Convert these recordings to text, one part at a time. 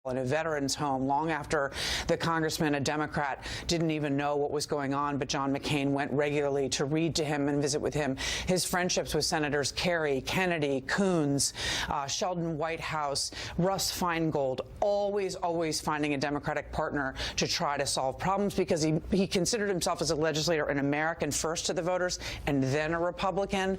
in a veteran's home long after the congressman, a Democrat, didn't even know what was going on. But John McCain went regularly to read to him and visit with him. His friendships with Senators Kerry, Kennedy, Coons, Sheldon Whitehouse, Russ Feingold, always finding a Democratic partner to try to solve problems, because he considered himself as a legislator an American first to the voters and then a Republican.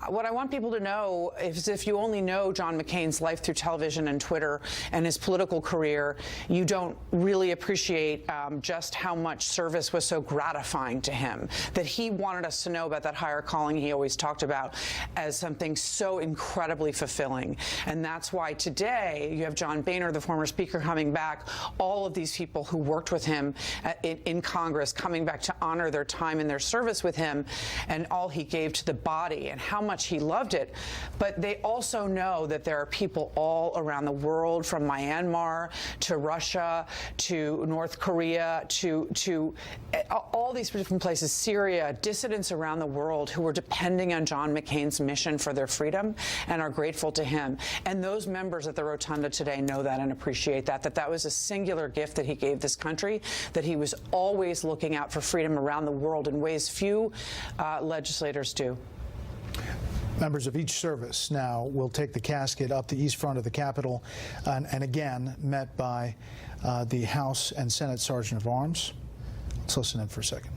What I want people to know is, if you only know John McCain's life through television and Twitter and his political career, you don't really appreciate just how much service was so gratifying to him, that he wanted us to know about that higher calling he always talked about as something so incredibly fulfilling. And that's why today you have John Boehner, the former speaker, coming back, all of these people who worked with him in Congress coming back to honor their time and their service with him and all he gave to the body and how much he loved it. But they also know that there are people all around the world, from Myanmar to Russia to North Korea to all these different places, Syria, dissidents around the world who are depending on John McCain's mission for their freedom and are grateful to him. And those members at the Rotunda today know that and appreciate that was a singular gift that he gave this country, that he was always looking out for freedom around the world in ways few legislators do. Members of each service now will take the casket up the east front of the Capitol and again met by the House and Senate Sergeant of Arms. Let's listen in for a second.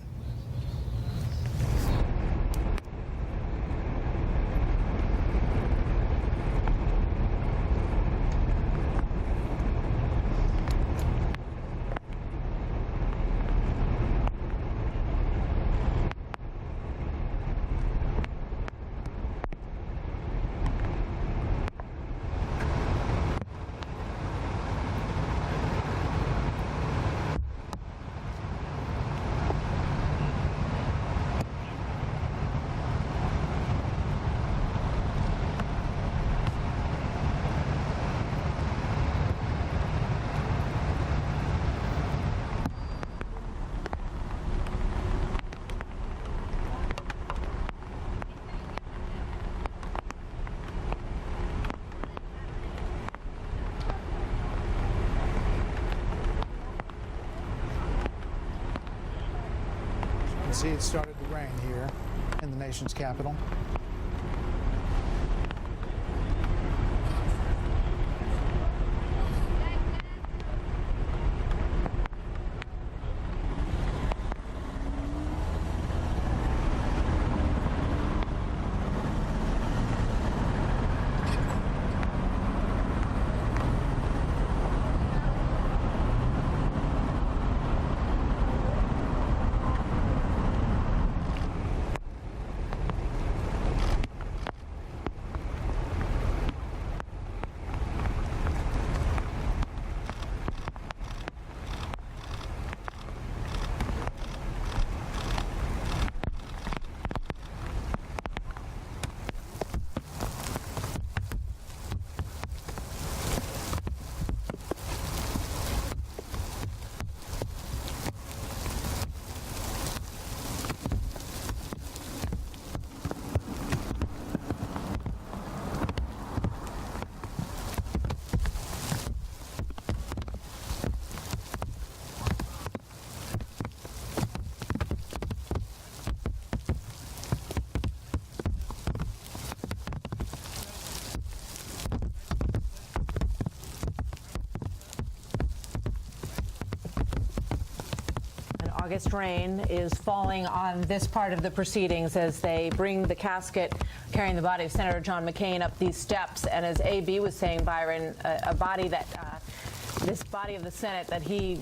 See, it started to rain here in the nation's capital. August rain is falling on this part of the proceedings as they bring the casket carrying the body of Senator John McCain up these steps. And as A.B. was saying, Byron, a body that this body of the Senate that he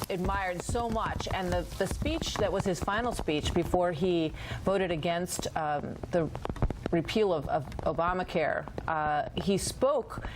admired so much. And the speech that was his final speech before he voted against the repeal of Obamacare,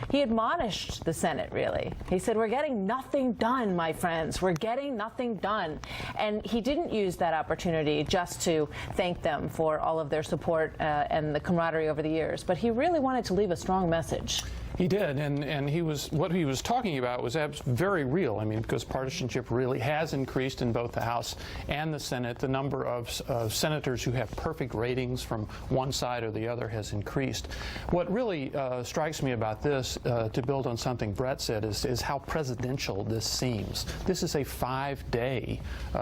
he admonished the Senate, really. He said, we're getting nothing done, my friends. We're getting nothing done. And he didn't use that opportunity just to thank them for all of their support and the camaraderie over the years, but he really wanted to leave a strong message. He did, and what he was talking about was very real. I mean, because partisanship really has increased in both the House and the Senate. The number of senators who have perfect ratings from one side or the other has increased. What really strikes me about this, to build on something Brett said, is how presidential this seems. This is a 5-day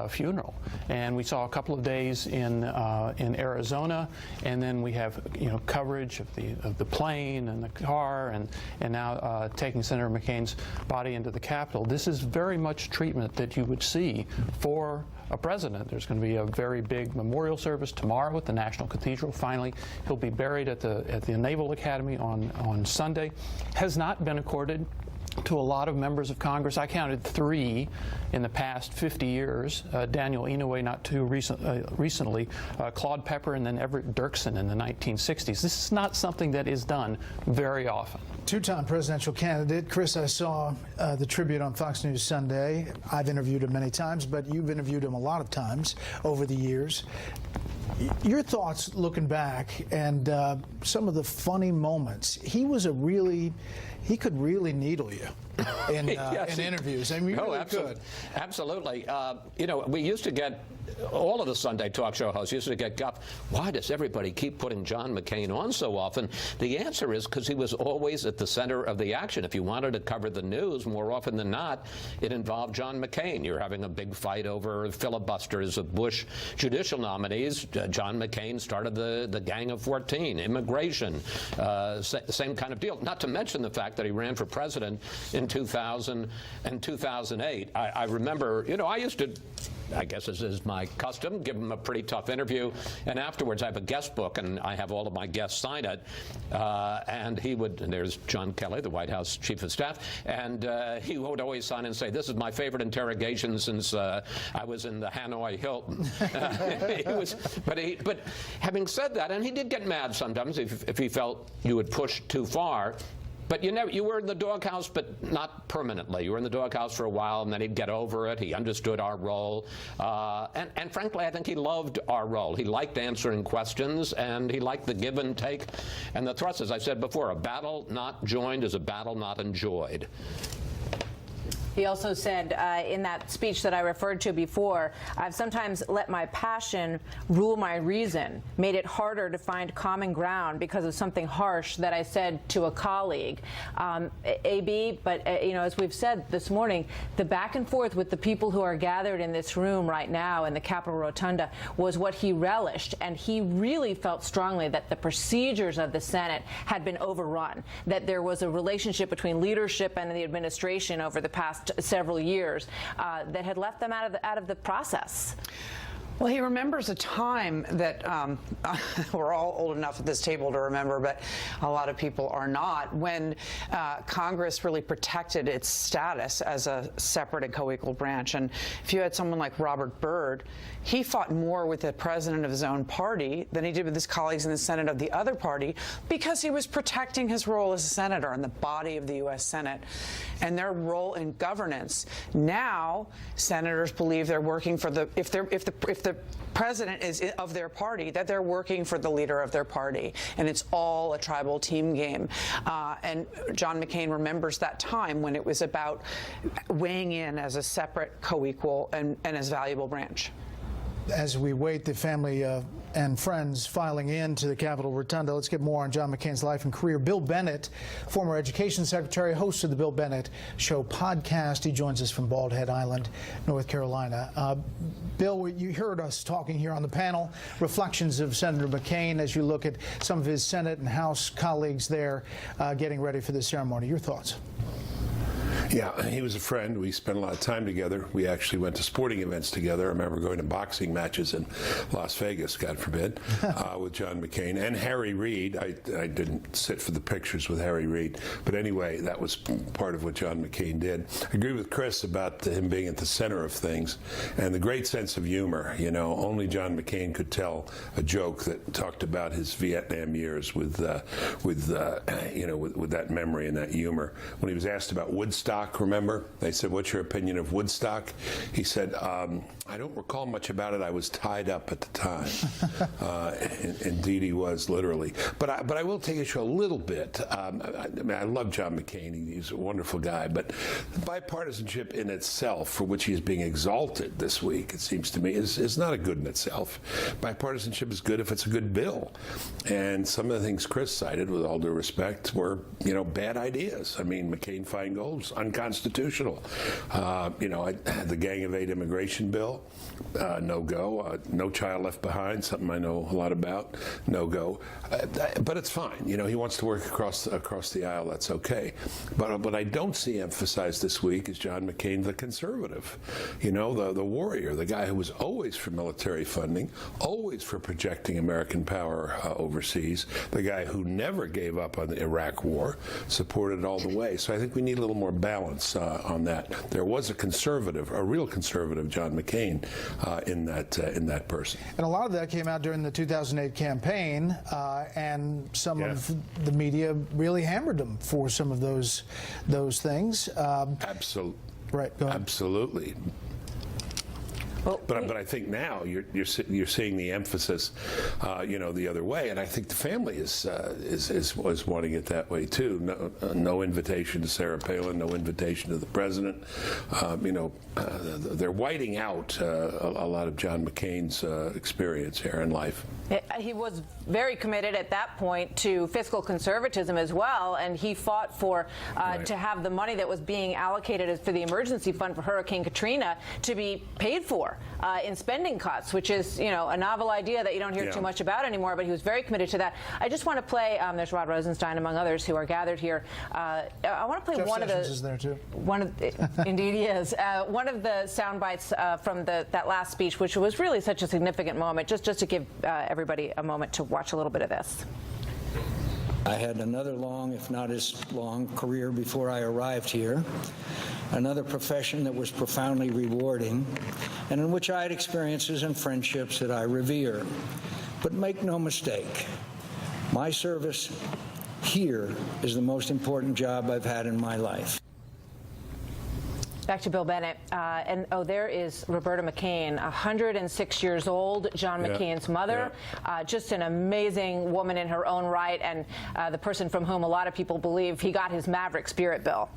funeral, and we saw a couple of days in Arizona, and then we have coverage of the plane and the car, and now taking Senator McCain's body into the Capitol. This is very much treatment that you would see for a president. There's going to be a very big memorial service tomorrow at the National Cathedral. Finally, he'll be buried at the Naval Academy on Sunday. Has not been accorded to a lot of members of Congress. I counted 3 in the past 50 years. Daniel Inouye not too recently, Claude Pepper, and then Everett Dirksen in the 1960s. This is not something that is done very often. Two-time presidential candidate. Chris, I saw the tribute on Fox News Sunday. I've interviewed him many times, but you've interviewed him a lot of times over the years. Your thoughts looking back and some of the funny moments. He could really needle you in interviews. I mean, he really could. Absolutely. We used to get, all of the Sunday talk show hosts used to get guff. Why does everybody keep putting John McCain on so often? The answer is because he was always at the center of the action. If you wanted to cover the news, more often than not, it involved John McCain. You're having a big fight over filibusters of Bush judicial nominees. John McCain started the Gang of 14, immigration, same kind of deal. Not to mention the fact that he ran for president in 2000 and 2008. I remember, I used to, I guess as is my custom, give him a pretty tough interview, and afterwards I have a guest book, and I have all of my guests sign it, and there's John Kelly, the White House Chief of Staff, and he would always sign and say, this is my favorite interrogation since I was in the Hanoi Hilton. But having said that, and he did get mad sometimes if he felt you would push too far. But you were in the doghouse, but not permanently. You were in the doghouse for a while, and then he'd get over it. He understood our role. And frankly, I think he loved our role. He liked answering questions, and he liked the give and take and the thrust. As I said before, a battle not joined is a battle not enjoyed. He also said in that speech that I referred to before, I've sometimes let my passion rule my reason, made it harder to find common ground because of something harsh that I said to a colleague. AB, but as we've said this morning, the back and forth with the people who are gathered in this room right now in the Capitol Rotunda was what he relished, and he really felt strongly that the procedures of the Senate had been overrun, that there was a relationship between leadership and the administration over the past several years that had left them out of the process. Well, he remembers a time that we're all old enough at this table to remember, but a lot of people are not, when Congress really protected its status as a separate and co-equal branch. And if you had someone like Robert Byrd, he fought more with the president of his own party than he did with his colleagues in the Senate of the other party, because he was protecting his role as a senator and the body of the U.S. Senate and their role in governance. Now, senators believe they're working for if the president is of their party, that they're working for the leader of their party, and it's all a tribal team game. And John McCain remembers that time when it was about weighing in as a separate, co-equal, and as valuable branch. As we wait, the family and friends filing into the Capitol Rotunda, let's get more on John McCain's life and career. Bill Bennett, former Education Secretary, host of the Bill Bennett Show podcast. He joins us from Bald Head Island, North Carolina. Bill, you heard us talking here on the panel, reflections of Senator McCain as you look at some of his Senate and House colleagues there getting ready for the ceremony. Your thoughts? Yeah, he was a friend. We spent a lot of time together. We actually went to sporting events together. I remember going to boxing matches in Las Vegas, God forbid, with John McCain and Harry Reid. I didn't sit for the pictures with Harry Reid, but anyway, that was part of what John McCain did. I agree with Chris about him being at the center of things and the great sense of humor. Only John McCain could tell a joke that talked about his Vietnam years with that memory and that humor. When he was asked about Woodstock Woodstock, remember? They said, what's your opinion of Woodstock? He said, I don't recall much about it. I was tied up at the time. Indeed, he was, literally. But I will take issue a little bit. I love John McCain. He's a wonderful guy. But bipartisanship in itself, for which he is being exalted this week, it seems to me, is not a good in itself. Bipartisanship is good if it's a good bill. And some of the things Chris cited, with all due respect, were, bad ideas. I mean, McCain-Feingold was unconstitutional. The Gang of Eight immigration bill, no go. No Child Left Behind, something I know a lot about, no go. But it's fine. He wants to work across the aisle. That's okay. But what I don't see emphasized this week is John McCain, the conservative. The warrior, the guy who was always for military funding, always for projecting American power overseas, the guy who never gave up on the Iraq War, supported it all the way. So I think we need a little more balance on that. There was a real conservative, John McCain, in that person. And a lot of that came out during the 2008 campaign, and some of the media really hammered him for some of those things. Absolutely. Right. Go ahead. Absolutely. But I think now you're seeing the emphasis, the other way, and I think the family was wanting it that way too. No invitation to Sarah Palin, no invitation to the president. They're whiting out a lot of John McCain's experience here in life. He was very committed at that point to fiscal conservatism as well, and he fought for to have the money that was being allocated for the emergency fund for Hurricane Katrina to be paid for in spending cuts, which is a novel idea that you don't hear too much about anymore. But he was very committed to that. I just want to play. There's Rod Rosenstein among others who are gathered here. I want to play Jeff one Sessions of the. Is there too? Indeed, he is. One of the sound bites from that last speech, which was really such a significant moment. Just to give everybody a moment to watch a little bit of this. I had another long, if not as long, career before I arrived here, another profession that was profoundly rewarding, and in which I had experiences and friendships that I revere. But make no mistake, my service here is the most important job I've had in my life. Back to Bill Bennett. There is Roberta McCain, 106 years old, John McCain's mother. Just an amazing woman in her own right, and the person from whom a lot of people believe he got his maverick spirit, Bill.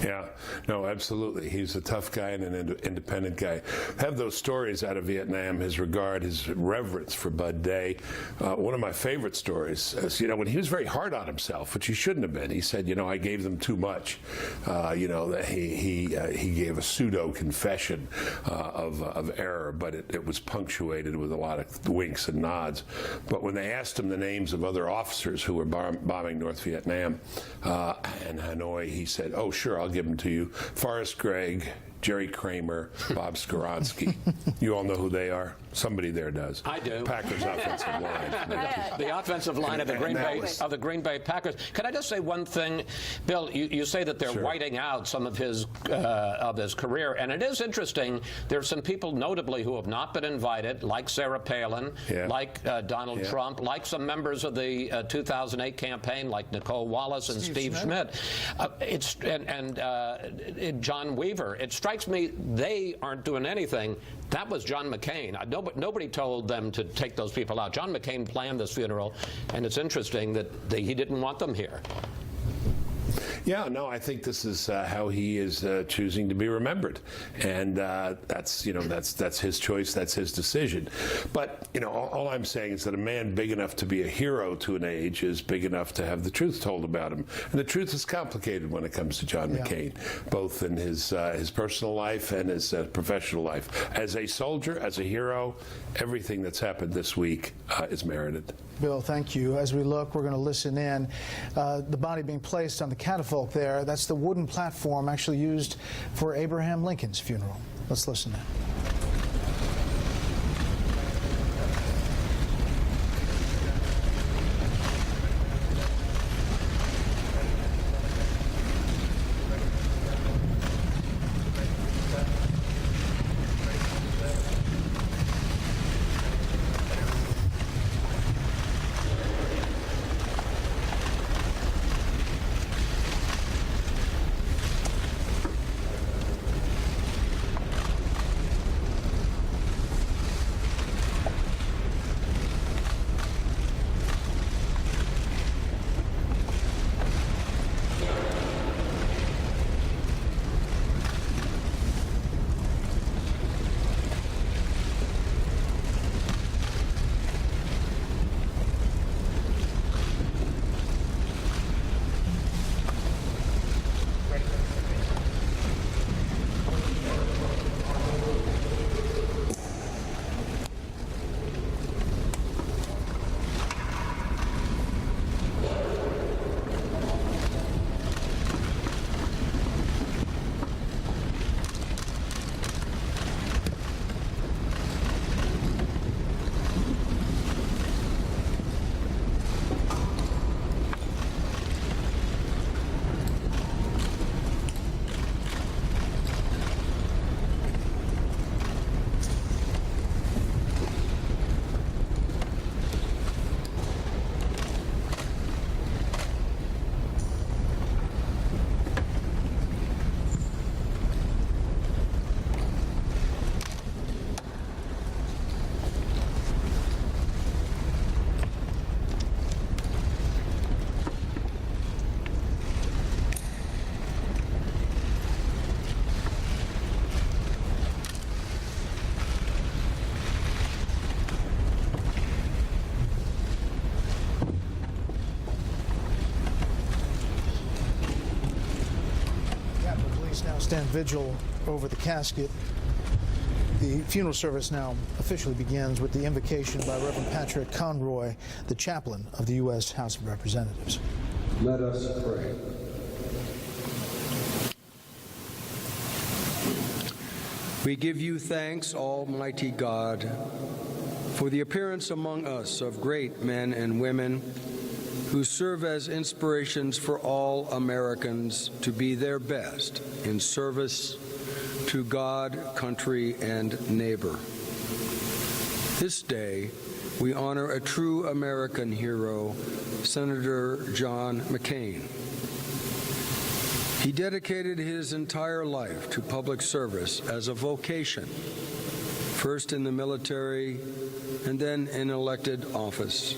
Yeah, no, absolutely. He's a tough guy and an independent guy. Have those stories out of Vietnam, his regard, his reverence for Bud Day. One of my favorite stories is, when he was very hard on himself, which he shouldn't have been. He said, I gave them too much. That he gave a pseudo confession of error, but it was punctuated with a lot of winks and nods. But when they asked him the names of other officers who were bombing North Vietnam and Hanoi, he said, "Oh, sure, I'll give them to you. Forrest Gregg, Jerry Kramer, Bob Skoronski. You all know who they are? Somebody there does. I do. Packers offensive line. The offensive line of the Green Bay Packers. Can I just say one thing, Bill? You say that they're whiting out some of his career, and it is interesting. There's some people, notably, who have not been invited, like Sarah Palin, like Donald Trump, like some members of the 2008 campaign, like Nicole Wallace and Steve Schmidt. John Weaver. It strikes me they aren't doing anything. That was John McCain. Nobody told them to take those people out. John McCain planned this funeral, and it's interesting that he didn't want them here. Yeah, no, I think this is how he is choosing to be remembered, and that's his choice, that's his decision. But all I'm saying is that a man big enough to be a hero to an age is big enough to have the truth told about him, and the truth is complicated when it comes to John McCain, both in his personal life and his professional life. As a soldier, as a hero, everything that's happened this week is merited. Bill, thank you. As we look, we're going to listen in. The body being placed on the catafalque there, that's the wooden platform actually used for Abraham Lincoln's funeral. Let's listen in. service now stand vigil over the casket. The funeral service now officially begins with the invocation by Reverend Patrick Conroy, the chaplain of the U.S. House of Representatives. Let us pray. We give you thanks, Almighty God, for the appearance among us of great men and women who serve as inspirations for all Americans to be their best in service to God, country, and neighbor. This day, we honor a true American hero, Senator John McCain. He dedicated his entire life to public service as a vocation, first in the military and then in elected office.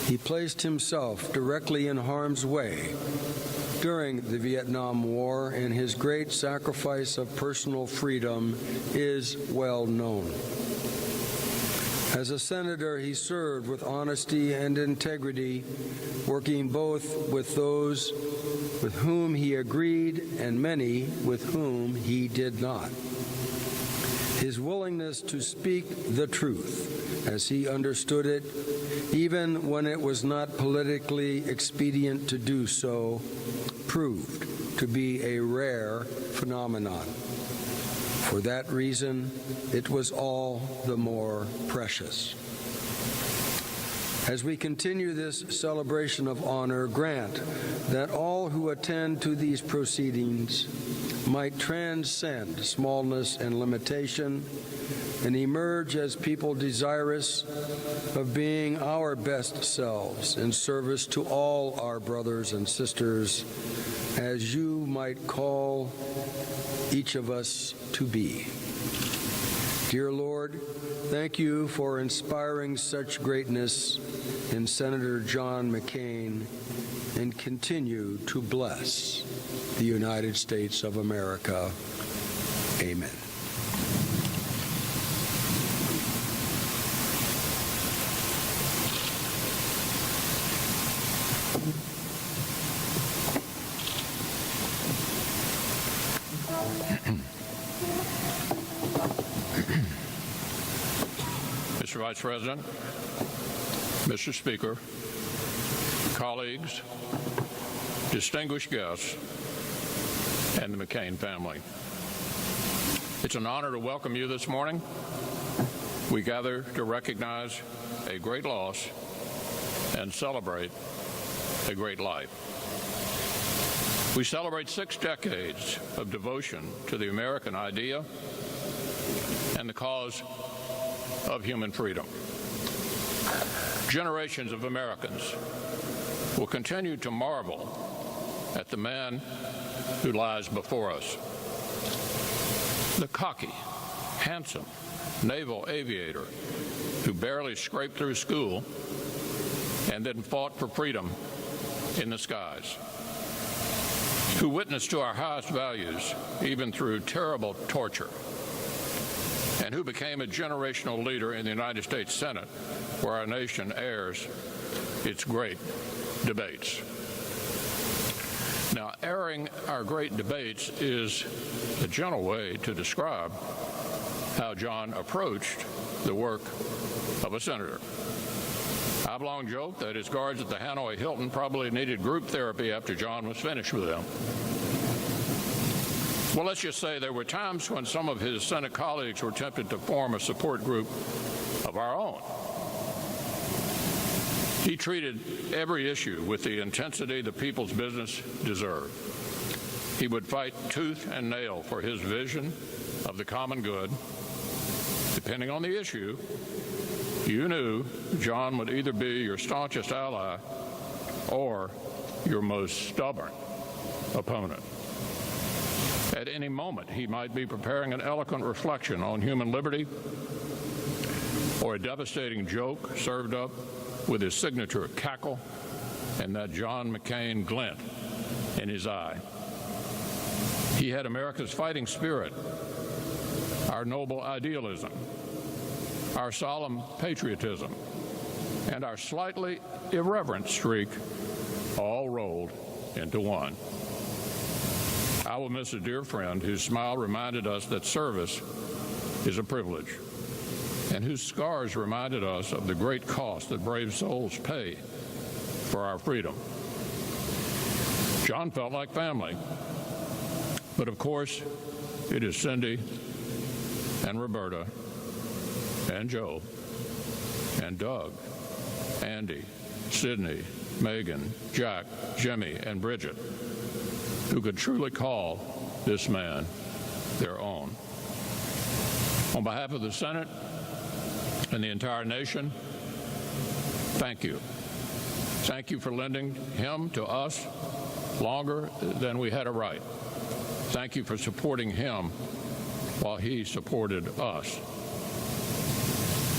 He placed himself directly in harm's way during the Vietnam War, and his great sacrifice of personal freedom is well known. As a senator, he served with honesty and integrity, working both with those with whom he agreed and many with whom he did not. His willingness to speak the truth as he understood it, even when it was not politically expedient to do so, proved to be a rare phenomenon. For that reason, it was all the more precious. As we continue this celebration of honor, grant that all who attend to these proceedings might transcend smallness and limitation and emerge as people desirous of being our best selves in service to all our brothers and sisters, as you might call each of us to be. Dear Lord, thank you for inspiring such greatness in Senator John McCain, and continue to bless the United States of America. Amen. Mr. Vice President, Mr. Speaker, colleagues, distinguished guests, and the McCain family. It's an honor to welcome you this morning. We gather to recognize a great loss and celebrate a great life. We celebrate 6 decades of devotion to the American idea and the cause of human freedom. Generations of Americans will continue to marvel at the man who lies before us. The cocky, handsome naval aviator who barely scraped through school and then fought for freedom in the skies, who witnessed to our highest values even through terrible torture, and who became a generational leader in the United States Senate, where our nation airs its great debates. Now, airing our great debates is a gentle way to describe how John approached the work of a senator. I've long joked that his guards at the Hanoi Hilton probably needed group therapy after John was finished with them. Well, let's just say there were times when some of his Senate colleagues were tempted to form a support group of our own. He treated every issue with the intensity the people's business deserved. He would fight tooth and nail for his vision of the common good. Depending on the issue, you knew John would either be your staunchest ally or your most stubborn opponent. At any moment, he might be preparing an eloquent reflection on human liberty or a devastating joke served up with his signature cackle and that John McCain glint in his eye. He had America's fighting spirit, our noble idealism, our solemn patriotism, and our slightly irreverent streak all rolled into one. I will miss a dear friend whose smile reminded us that service is a privilege, and whose scars reminded us of the great cost that brave souls pay for our freedom. John felt like family, but of course, it is Cindy and Roberta and Joe and Doug, Andy, Sydney, Megan, Jack, Jimmy, and Bridget who could truly call this man their own. On behalf of the Senate and the entire nation, thank you. Thank you for lending him to us longer than we had a right. Thank you for supporting him while he supported us.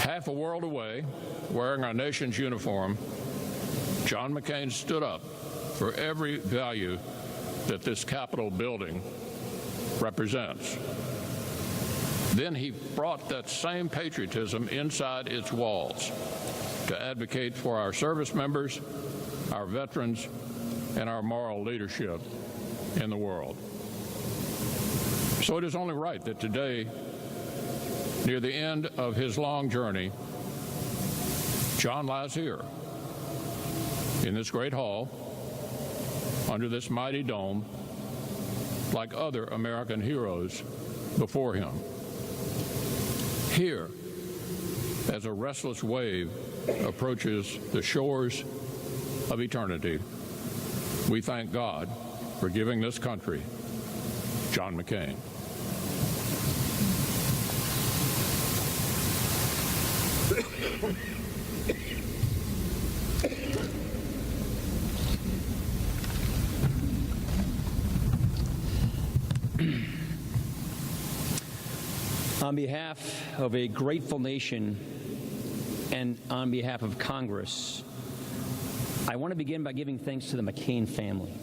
Half a world away, wearing our nation's uniform, John McCain stood up for every value that this Capitol building represents. Then he brought that same patriotism inside its walls to advocate for our service members, our veterans, and our moral leadership in the world. So it is only right that today, near the end of his long journey, John lies here in this great hall, under this mighty dome, like other American heroes before him. Here, as a restless wave approaches the shores of eternity, we thank God for giving this country John McCain. On behalf of a grateful nation and on behalf of Congress, I want to begin by giving thanks to the McCain family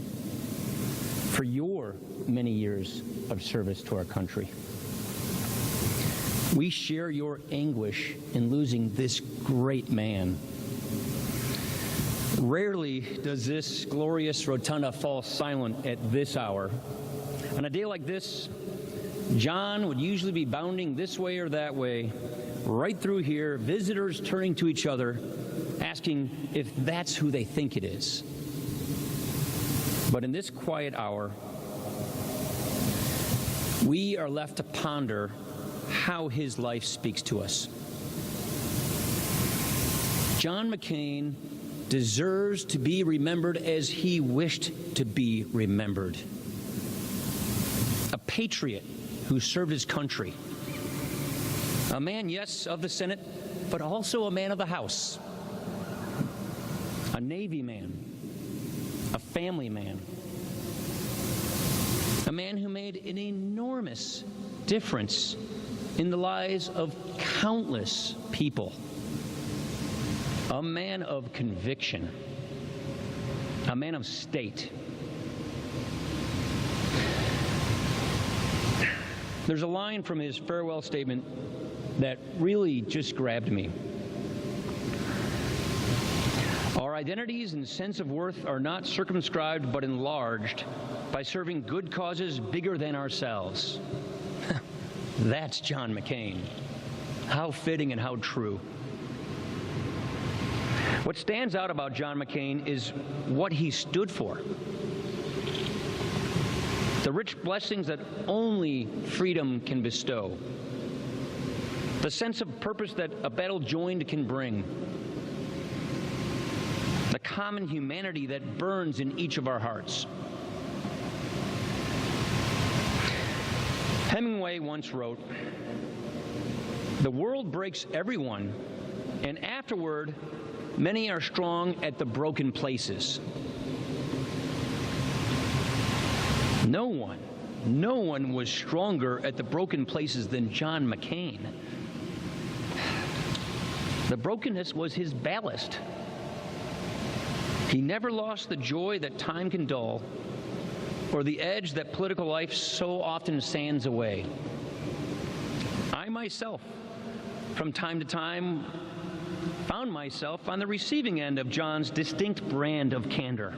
for your many years of service to our country. We share your anguish in losing this great man. Rarely does this glorious rotunda fall silent at this hour. On a day like this, John would usually be bounding this way or that way, right through here, visitors turning to each other, asking if that's who they think it is. But in this quiet hour, we are left to ponder how his life speaks to us. John McCain deserves to be remembered as he wished to be remembered. A patriot who served his country. A man, yes, of the Senate, but also a man of the House. A Navy man, a family man. A man who made an enormous difference in the lives of countless people. A man of conviction. A man of state. There's a line from his farewell statement that really just grabbed me. Our identities and sense of worth are not circumscribed but enlarged by serving good causes bigger than ourselves. That's John McCain. How fitting and how true. What stands out about John McCain is what he stood for. The rich blessings that only freedom can bestow. The sense of purpose that a battle joined can bring. The common humanity that burns in each of our hearts. Hemingway once wrote, "The world breaks everyone, and afterward, many are strong at the broken places." No one was stronger at the broken places than John McCain. The brokenness was his ballast. He never lost the joy that time can dull, or the edge that political life so often sands away. I myself, from time to time, found myself on the receiving end of John's distinct brand of candor.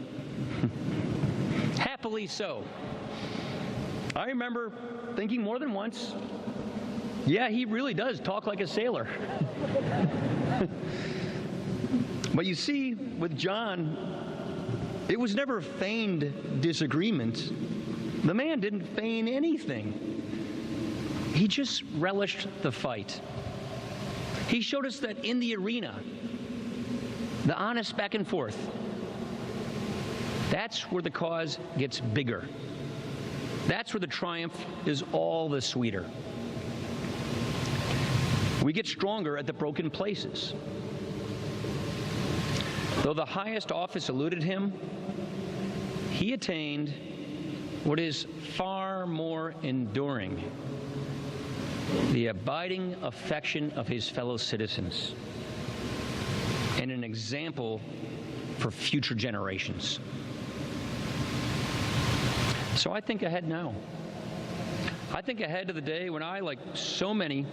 Happily so. I remember thinking more than once, yeah, he really does talk like a sailor. But you see, with John, it was never feigned disagreement. The man didn't feign anything. He just relished the fight. He showed us that in the arena, the honest back and forth, that's where the cause gets bigger. That's where the triumph is all the sweeter. We get stronger at the broken places. Though the highest office eluded him, he attained what is far more enduring: the abiding affection of his fellow citizens, and an example for future generations. So I think ahead now. I think ahead to the day when I, like so many,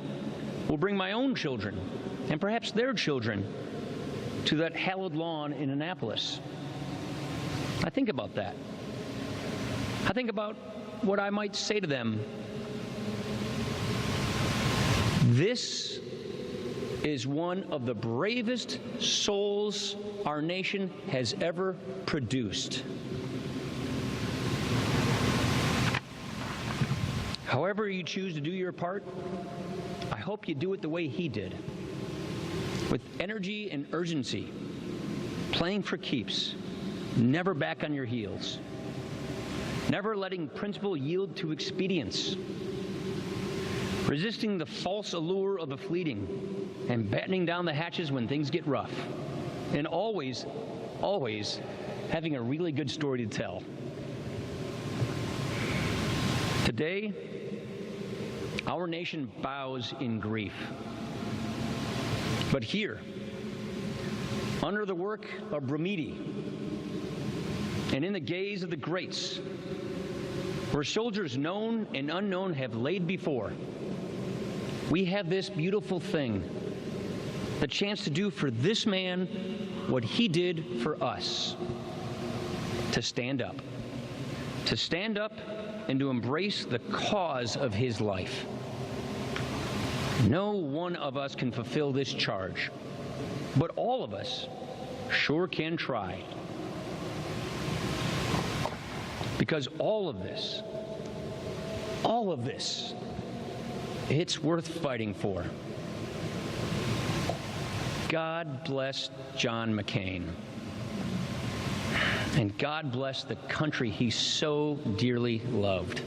will bring my own children, and perhaps their children, to that hallowed lawn in Annapolis. I think about that. I think about what I might say to them. This is one of the bravest souls our nation has ever produced. However you choose to do your part, I hope you do it the way he did, with energy and urgency, playing for keeps, never back on your heels, never letting principle yield to expedience, resisting the false allure of the fleeting, and battening down the hatches when things get rough, and always, always having a really good story to tell. Today, our nation bows in grief. But here, under the work of Brumidi, and in the gaze of the greats, where soldiers known and unknown have laid before, we have this beautiful thing, the chance to do for this man what he did for us: to stand up and to embrace the cause of his life. No one of us can fulfill this charge, but all of us sure can try. Because all of this, it's worth fighting for. God bless John McCain. And God bless the country he so dearly loved.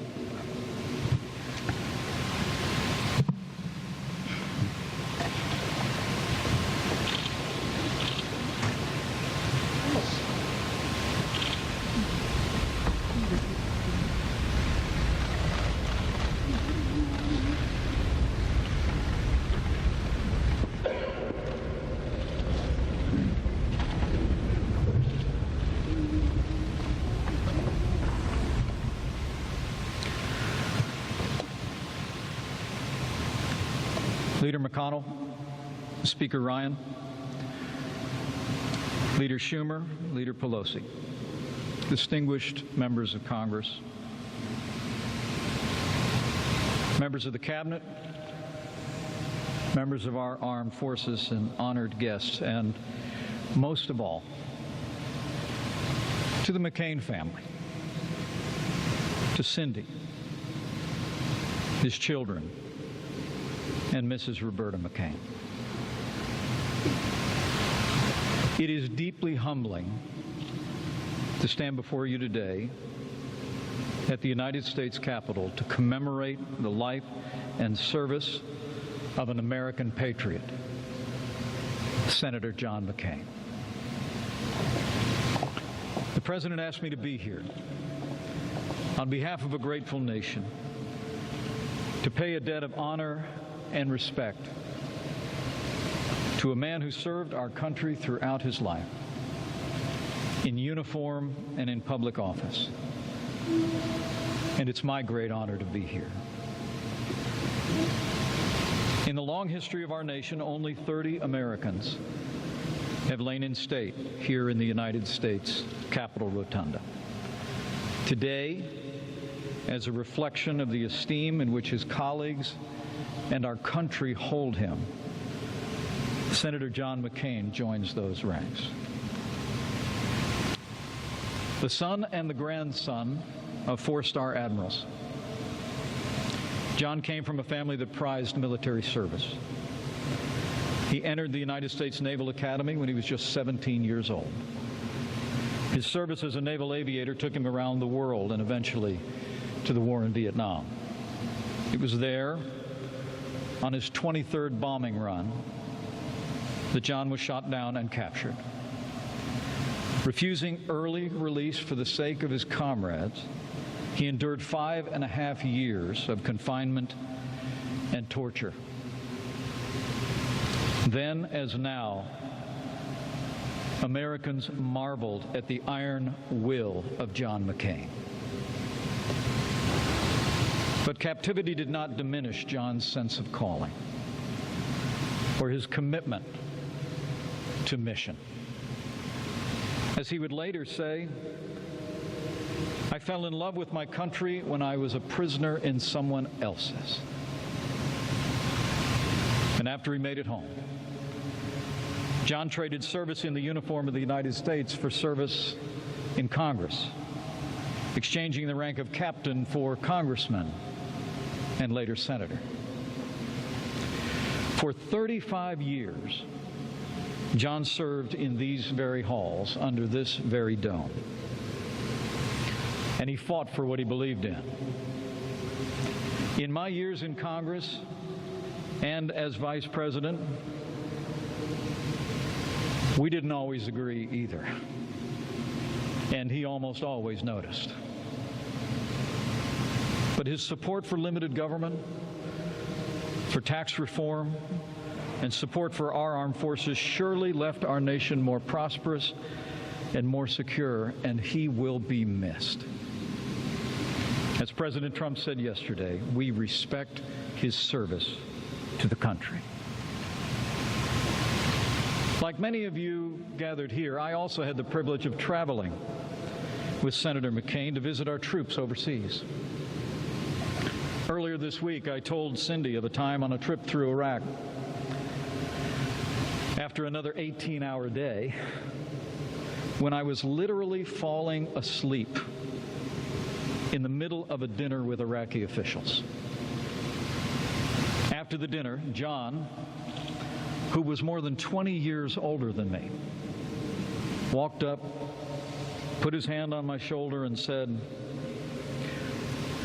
Leader McConnell, Speaker Ryan, Leader Schumer, Leader Pelosi, distinguished members of Congress, members of the Cabinet, members of our armed forces, and honored guests, and most of all, to the McCain family, to Cindy, his children, and Mrs. Roberta McCain. It is deeply humbling to stand before you today at the United States Capitol to commemorate the life and service of an American patriot, Senator John McCain. The President asked me to be here on behalf of a grateful nation to pay a debt of honor and respect to a man who served our country throughout his life, in uniform and in public office. And it's my great honor to be here. In the long history of our nation, only 30 Americans have lain in state here in the United States Capitol Rotunda. Today, as a reflection of the esteem in which his colleagues and our country hold him, Senator John McCain joins those ranks. The son and the grandson of four-star admirals, John came from a family that prized military service. He entered the United States Naval Academy when he was just 17 years old. His service as a naval aviator took him around the world and eventually to the war in Vietnam. It was there, on his 23rd bombing run, that John was shot down and captured. Refusing early release for the sake of his comrades, he endured 5.5 years of confinement and torture. Then, as now, Americans marveled at the iron will of John McCain. But captivity did not diminish John's sense of calling or his commitment to mission. As he would later say, "I fell in love with my country when I was a prisoner in someone else's." And after he made it home, John traded service in the uniform of the United States for service in Congress, exchanging the rank of captain for congressman and later senator. For 35 years, John served in these very halls, under this very dome. And he fought for what he believed in. In my years in Congress and as vice president, we didn't always agree either. And he almost always noticed. But his support for limited government, for tax reform, and support for our armed forces surely left our nation more prosperous and more secure, and he will be missed. As President Trump said yesterday, we respect his service to the country. Like many of you gathered here, I also had the privilege of traveling with Senator McCain to visit our troops overseas. Earlier this week, I told Cindy of a time on a trip through Iraq, after another 18-hour day, when I was literally falling asleep in the middle of a dinner with Iraqi officials. After the dinner, John, who was more than 20 years older than me, walked up, put his hand on my shoulder and said,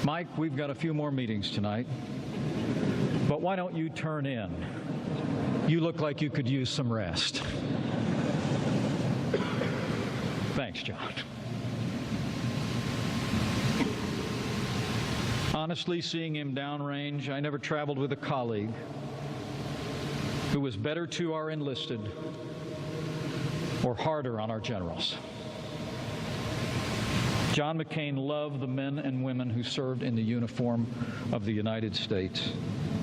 "Mike, we've got a few more meetings tonight, but why don't you turn in? You look like you could use some rest." Thanks, John. Honestly, seeing him downrange, I never traveled with a colleague who was better to our enlisted or harder on our generals. John McCain loved the men and women who served in the uniform of the United States,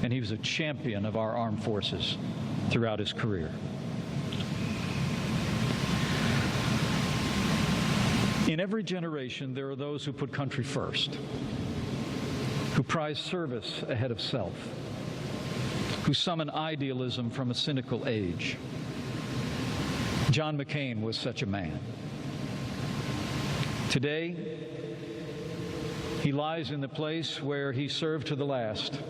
and he was a champion of our armed forces throughout his career. In every generation, there are those who put country first, who prize service ahead of self, who summon idealism from a cynical age. John McCain was such a man. Today, he lies in the place where he served to the last,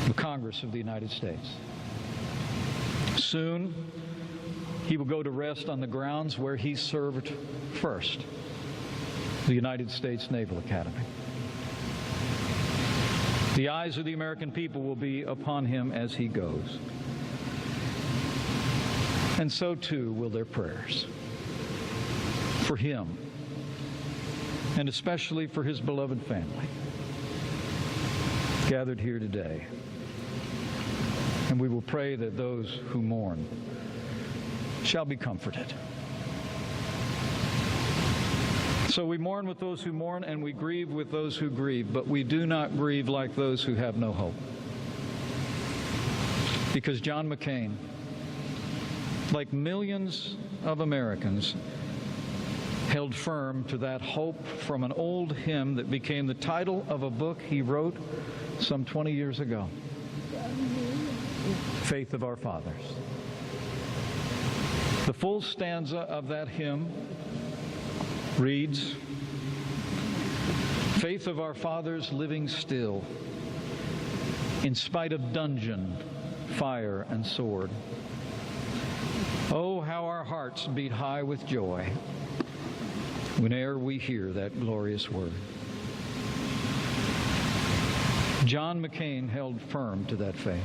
the Congress of the United States. Soon, he will go to rest on the grounds where he served first, the United States Naval Academy. The eyes of the American people will be upon him as he goes. And so, too, will their prayers for him, and especially for his beloved family, gathered here today. And we will pray that those who mourn shall be comforted. So we mourn with those who mourn, and we grieve with those who grieve, but we do not grieve like those who have no hope. Because John McCain, like millions of Americans, held firm to that hope from an old hymn that became the title of a book he wrote some 20 years ago, Faith of Our Fathers. The full stanza of that hymn reads, "Faith of our fathers living still, in spite of dungeon, fire, and sword. Oh, how our hearts beat high with joy whene'er we hear that glorious word." John McCain held firm to that faith,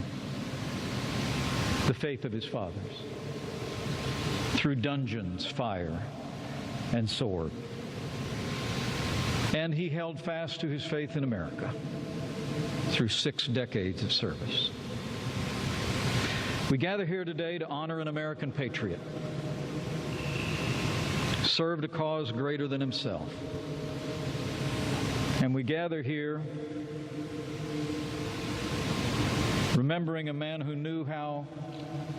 the faith of his fathers, through dungeons, fire, and sword. And he held fast to his faith in America through 6 decades of service. We gather here today to honor an American patriot, served a cause greater than himself. And we gather here remembering a man who knew how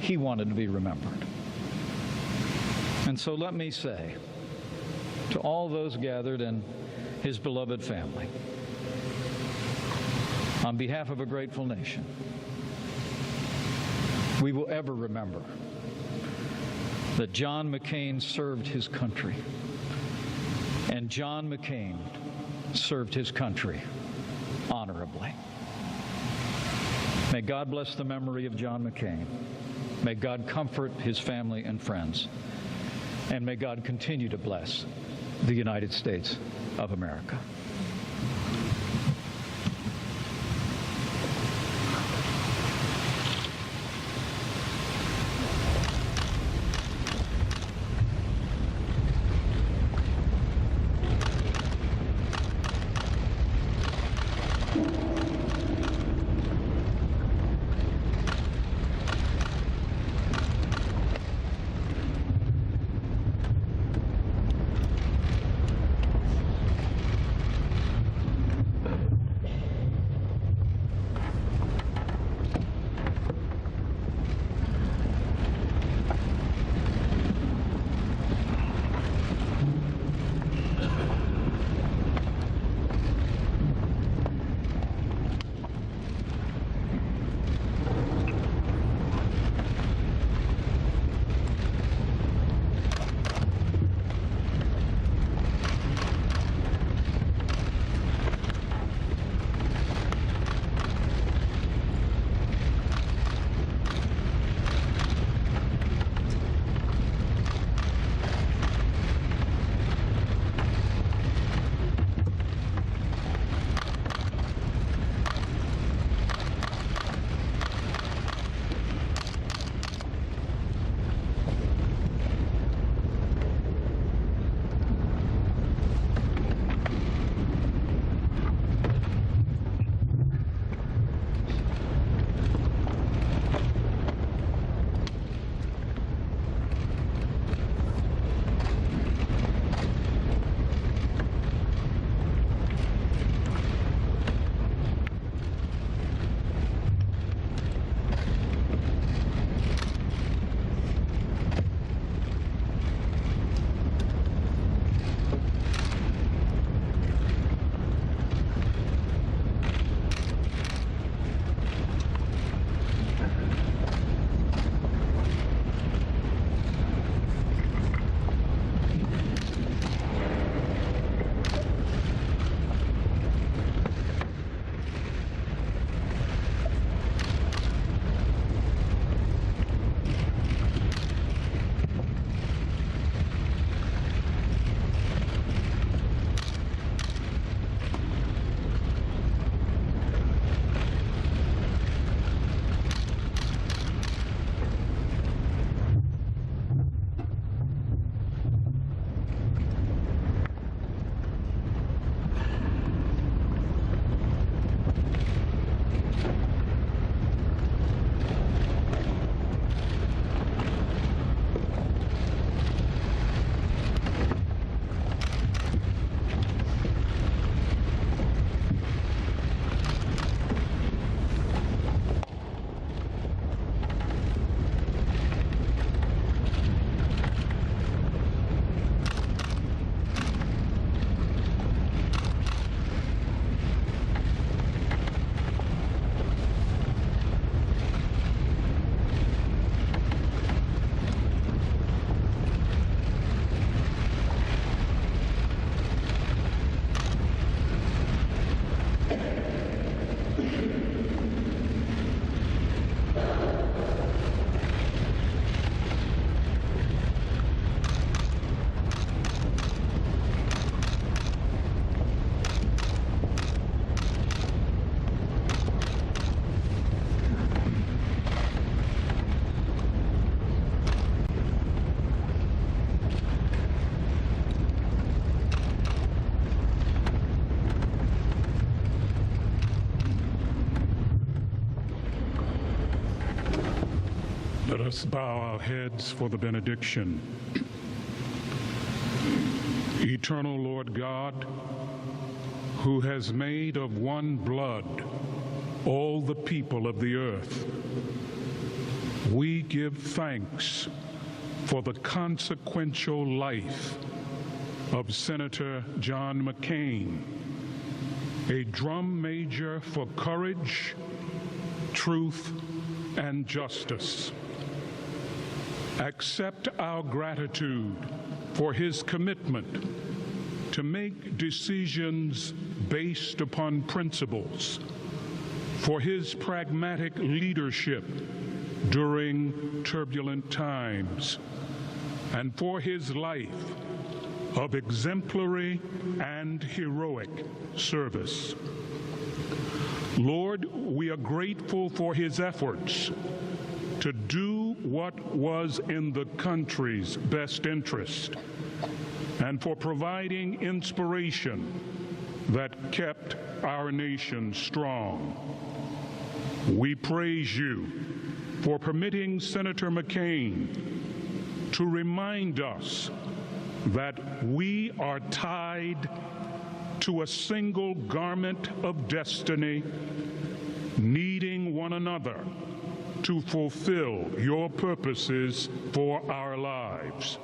he wanted to be remembered. And so let me say to all those gathered and his beloved family, on behalf of a grateful nation, we will ever remember that John McCain served his country, and John McCain served his country honorably. May God bless the memory of John McCain. May God comfort his family and friends. And may God continue to bless the United States of America. us bow our heads for the benediction. Eternal Lord God, who has made of one blood all the people of the earth, we give thanks for the consequential life of Senator John McCain, a drum major for courage, truth, and justice. Accept our gratitude for his commitment to make decisions based upon principles, for his pragmatic leadership during turbulent times, and for his life of exemplary and heroic service. Lord, we are grateful for his efforts to do what was in the country's best interest and for providing inspiration that kept our nation strong. We praise you for permitting Senator McCain to remind us that we are tied to a single garment of destiny, needing one another to fulfill your purposes for our lives.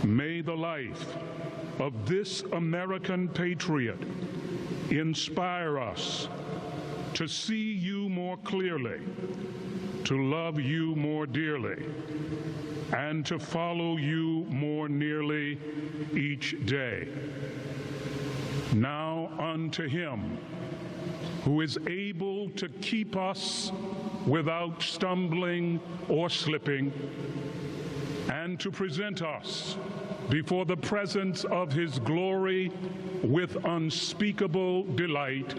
May the life of this American patriot inspire us to see you more clearly, to love you more dearly, and to follow you more nearly each day. Now unto him who is able to keep us without stumbling or slipping, and to present us before the presence of his glory with unspeakable delight,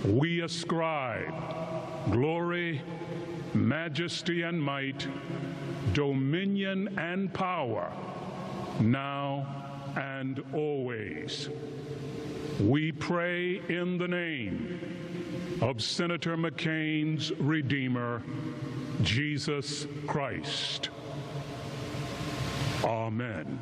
we ascribe glory, majesty, and might, dominion and power, now and always. We pray in the name of Senator McCain's Redeemer, Jesus Christ. Amen.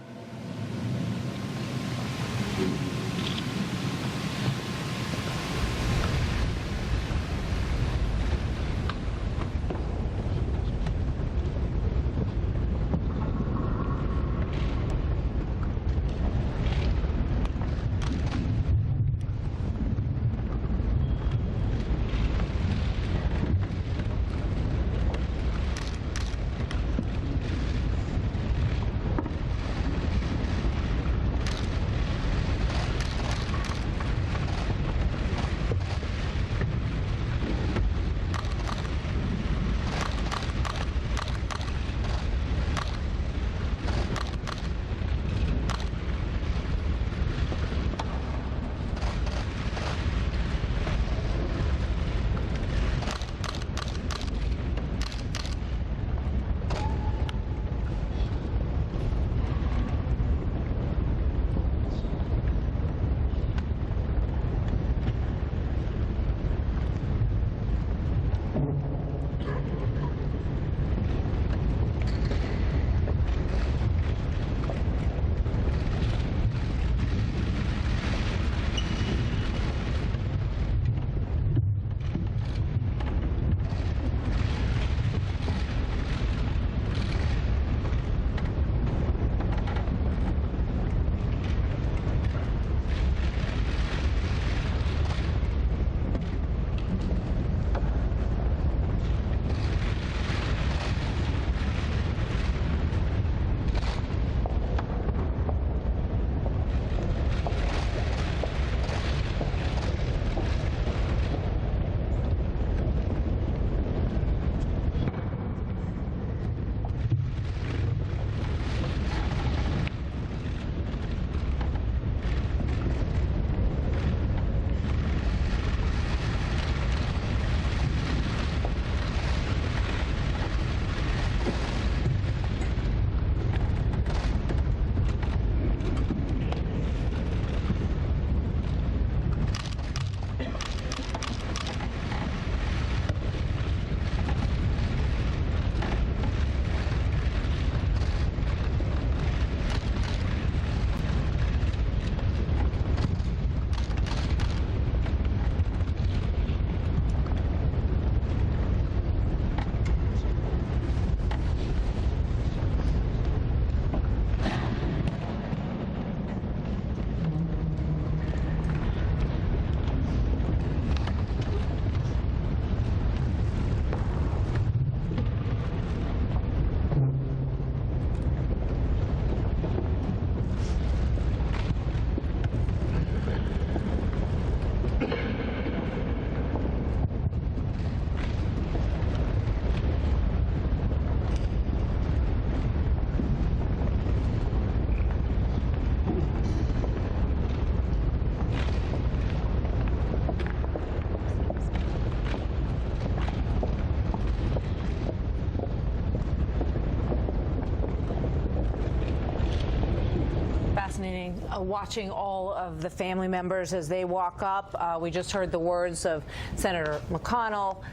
devastating watching all of the family members as they walk up. We just heard the words of Senator McConnell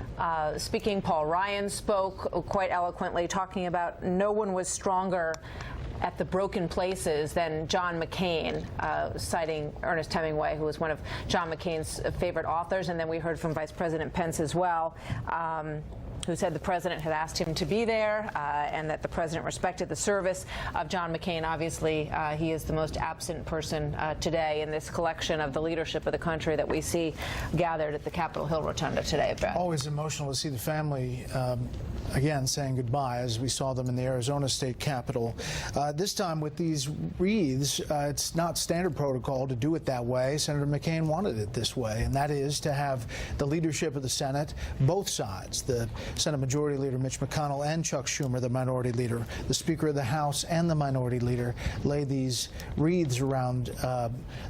speaking. Paul Ryan spoke quite eloquently, talking about no one was stronger at the broken places than John McCain, citing Ernest Hemingway, who was one of John McCain's favorite authors. And then we heard from Vice President Pence as well, who said the president had asked him to be there and that the president respected the service of John McCain. Obviously, he is the most absent person today in this collection of the leadership of the country that we see gathered at the Capitol Hill Rotunda today, Brad. Always emotional to see the family again saying goodbye, as we saw them in the Arizona State Capitol. This time with these wreaths, it's not standard protocol to do it that way. Senator McCain wanted it this way, and that is to have the leadership of the Senate, both sides, the Senate Majority Leader Mitch McConnell and Chuck Schumer, the Minority Leader, the Speaker of the House and the Minority Leader, lay these wreaths around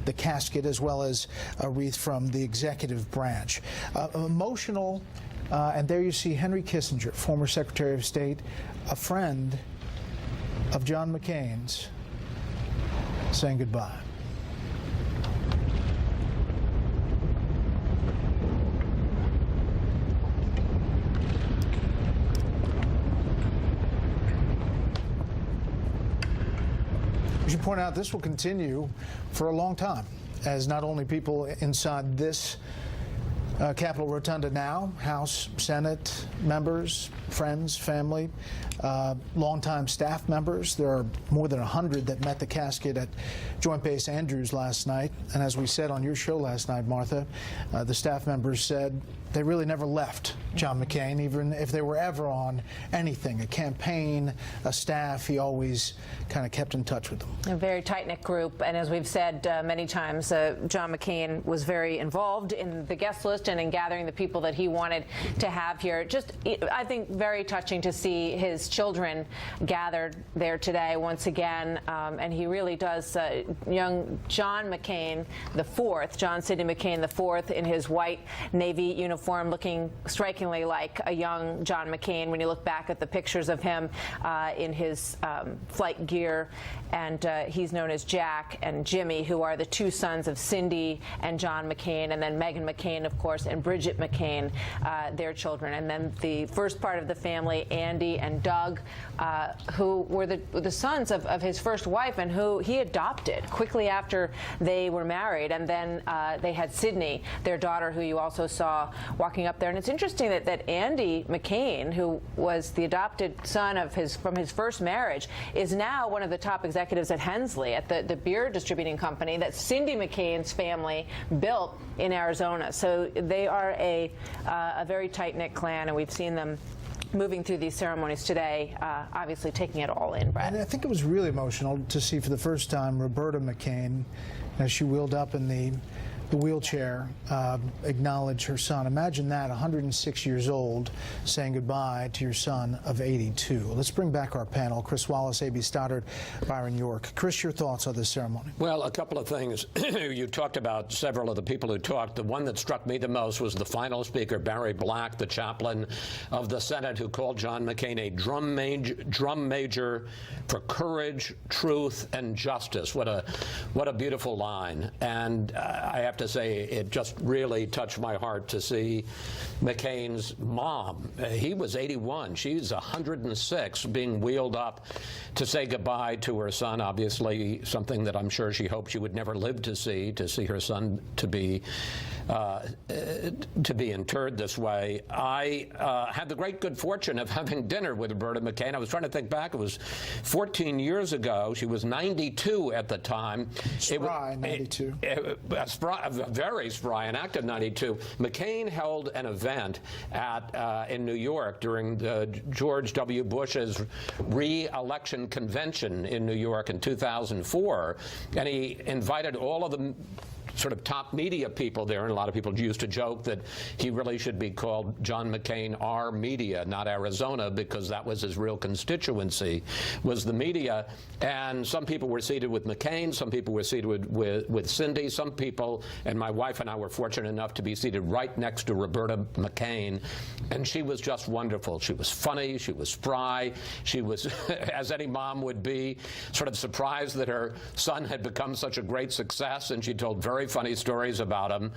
the casket, as well as a wreath from the executive branch. Emotional. And there you see Henry Kissinger, former Secretary of State, a friend of John McCain's, saying goodbye. We should point out this will continue for a long time, as not only people inside this Capitol Rotunda now, House, Senate members, friends, family, longtime staff members. There are more than 100 that met the casket at Joint Base Andrews last night. And as we said on your show last night, Martha, the staff members said they really never left John McCain, even if they were ever on anything, a campaign, a staff. He always kind of kept in touch with them. A very tight-knit group, and as we've said many times, John McCain was very involved in the guest list and in gathering the people that he wanted to have here. Just, I think, very touching to see his children gathered there today once again, and he really does. Young John McCain IV, John Sidney McCain IV, in his white Navy uniform, looking strikingly like a young John McCain when you look back at the pictures of him in his flight gear. And he's known as Jack and Jimmy, who are the two sons of Cindy and John McCain, and then Meghan McCain, of course, and Bridget McCain, their children. And then the first part of the family, Andy and Doug, who were the sons of his first wife and who he adopted quickly after they were married. And then they had Sydney, their daughter, who you also saw walking up there. And it's interesting that Andy McCain, who was the adopted son from his first marriage, is now one of the top executives at Hensley, at the beer distributing company that Cindy McCain's family built in Arizona. So they are a very tight-knit clan, and we've seen them moving through these ceremonies today, obviously taking it all in, Brad. And I think it was really emotional to see for the first time Roberta McCain, as she wheeled up in the wheelchair, acknowledge her son. Imagine that, 106 years old, saying goodbye to your son of 82. Let's bring back our panel. Chris Wallace, A.B. Stoddard, Byron York. Chris, your thoughts on this ceremony? Well, a couple of things. You talked about several of the people who talked. The one that struck me the most was the final speaker, Barry Black, the chaplain of the Senate, who called John McCain a drum major for courage, truth, and justice. What a beautiful line. And I have to say, it just really touched my heart to see McCain's mom. He was 81. She's 106, being wheeled up to say goodbye to her son. Obviously, something that I'm sure she hoped she would never live to see her son to be interred this way. I had the great good fortune of having dinner with Roberta McCain. I was trying to think back. It was 14 years ago. She was 92 at the time. Spry, 92. Very spry, and active 92. McCain held an event in New York during George W. Bush's re-election convention in New York in 2004, and he invited all of the sort of top media people there, and a lot of people used to joke that he really should be called John McCain R Media, not Arizona, because that was his real constituency, was the media. And some people were seated with McCain, some people were seated with Cindy, some people, and my wife and I were fortunate enough to be seated right next to Roberta McCain, and she was just wonderful. She was funny, she was spry, she was, as any mom would be, sort of surprised that her son had become such a great success, and she told very funny stories about him.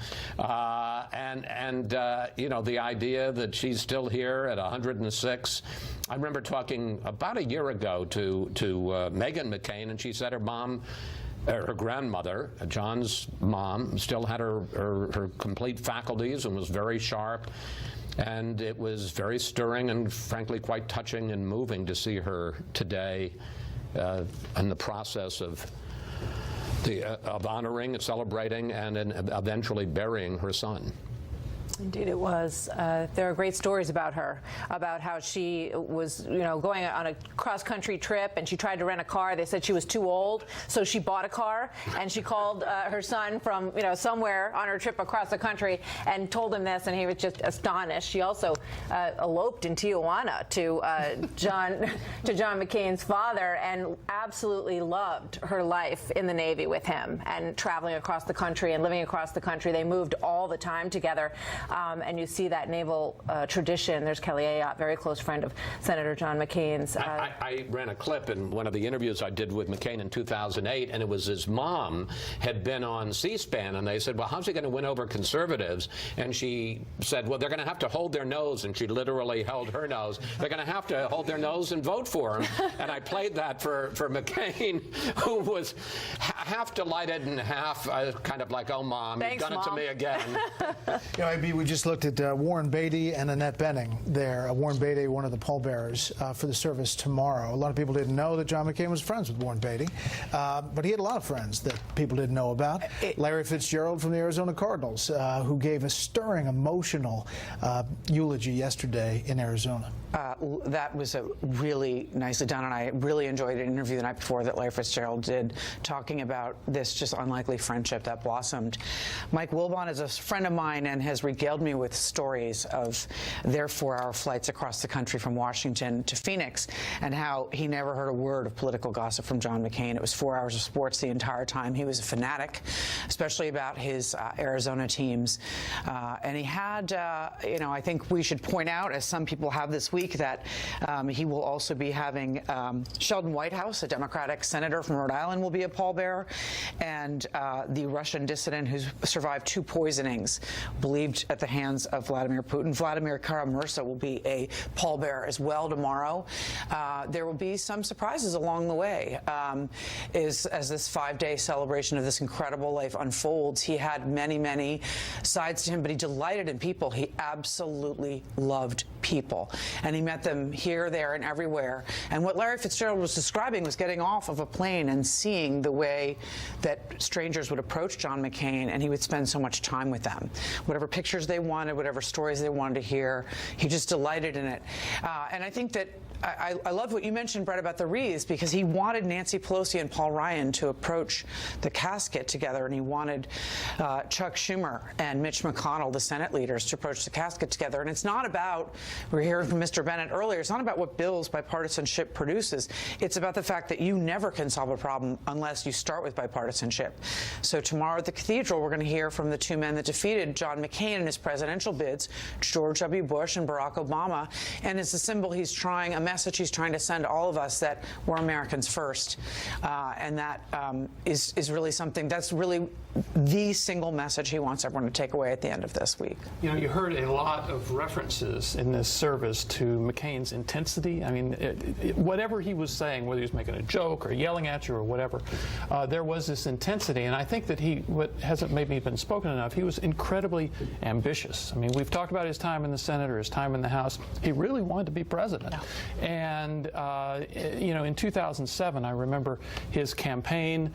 You know, the idea that she's still here at 106. I remember talking about a year ago to Meghan McCain, and she said her mom, her grandmother, John's mom, still had her complete faculties and was very sharp. And it was very stirring and frankly quite touching and moving to see her today in the process of honoring, celebrating, and eventually burying her son. Indeed, it was. There are great stories about her, about how she was, you know, going on a cross-country trip, and she tried to rent a car. They said she was too old, so she bought a car, and she called her son from, you know, somewhere on her trip across the country and told him this, and he was just astonished. She also eloped in Tijuana to John McCain's father, and absolutely loved her life in the Navy with him, and traveling across the country and living across the country. They moved all the time together. And you see that naval tradition. There's Kelly Ayotte, very close friend of Senator John McCain's. I ran a clip in one of the interviews I did with McCain in 2008, and it was his mom had been on C-SPAN, and they said, well, how's he going to win over conservatives? And she said, well, they're going to have to hold their nose, and she literally held her nose. They're going to have to hold their nose and vote for him. And I played that for McCain, who was half delighted and half kind of like, oh, Mom, Thanks, you've done Mom. it to me again. You know, we just looked at Warren Beatty and Annette Bening there. Warren Beatty, one of the pallbearers for the service tomorrow. A lot of people didn't know that John McCain was friends with Warren Beatty, but he had a lot of friends that people didn't know about. Larry Fitzgerald from the Arizona Cardinals, who gave a stirring, emotional eulogy yesterday in Arizona. That was really nicely done, and I really enjoyed an interview the night before that Larry Fitzgerald did, talking about this just unlikely friendship that blossomed. Mike Wilbon is a friend of mine and has regaled me with stories of their 4-hour flights across the country from Washington to Phoenix, and how he never heard a word of political gossip from John McCain. It was 4 hours of sports the entire time. He was a fanatic, especially about his Arizona teams. And he had, you know, I think we should point out, as some people have this week, that he will also be having Sheldon Whitehouse, a Democratic senator from Rhode Island, will be a pallbearer, and the Russian dissident who's survived 2 poisonings, believed at the hands of Vladimir Putin. Vladimir Kara-Murza will be a pallbearer as well tomorrow. There will be some surprises along the way as this 5-day celebration of this incredible life unfolds. He had many, many sides to him, but he delighted in people. He absolutely loved people, and he met them here, there, and everywhere. And what Larry Fitzgerald was describing was getting off of a plane and seeing the way that strangers would approach John McCain, and he would spend so much time with them. Whatever pictures they wanted, whatever stories they wanted to hear, he just delighted in it. And I think that I love what you mentioned, Brett, about the wreaths, because he wanted Nancy Pelosi and Paul Ryan to approach the casket together, and he wanted Chuck Schumer and Mitch McConnell, the Senate leaders, to approach the casket together. And it's not about, we were hearing from Mr. Bennett earlier, it's not about what bills bipartisanship produces. It's about the fact that you never can solve a problem unless you start with bipartisanship. So tomorrow at the Cathedral, we're going to hear from the 2 men that defeated John McCain in his presidential bids, George W. Bush and Barack Obama. And it's a symbol he's trying, a message he's trying to send all of us, that we're Americans first. And that is really something, that's really the single message he wants everyone to take away at the end of this week. You know, you heard a lot of references in this service to McCain's intensity. I mean, whatever he was saying, whether he was making a joke or yelling at you or whatever, there was this intensity. And I think that what hasn't maybe been spoken enough, he was incredibly ambitious. I mean, we've talked about his time in the Senate or his time in the House. He really wanted to be president. No. And, you know, in 2007, I remember his campaign.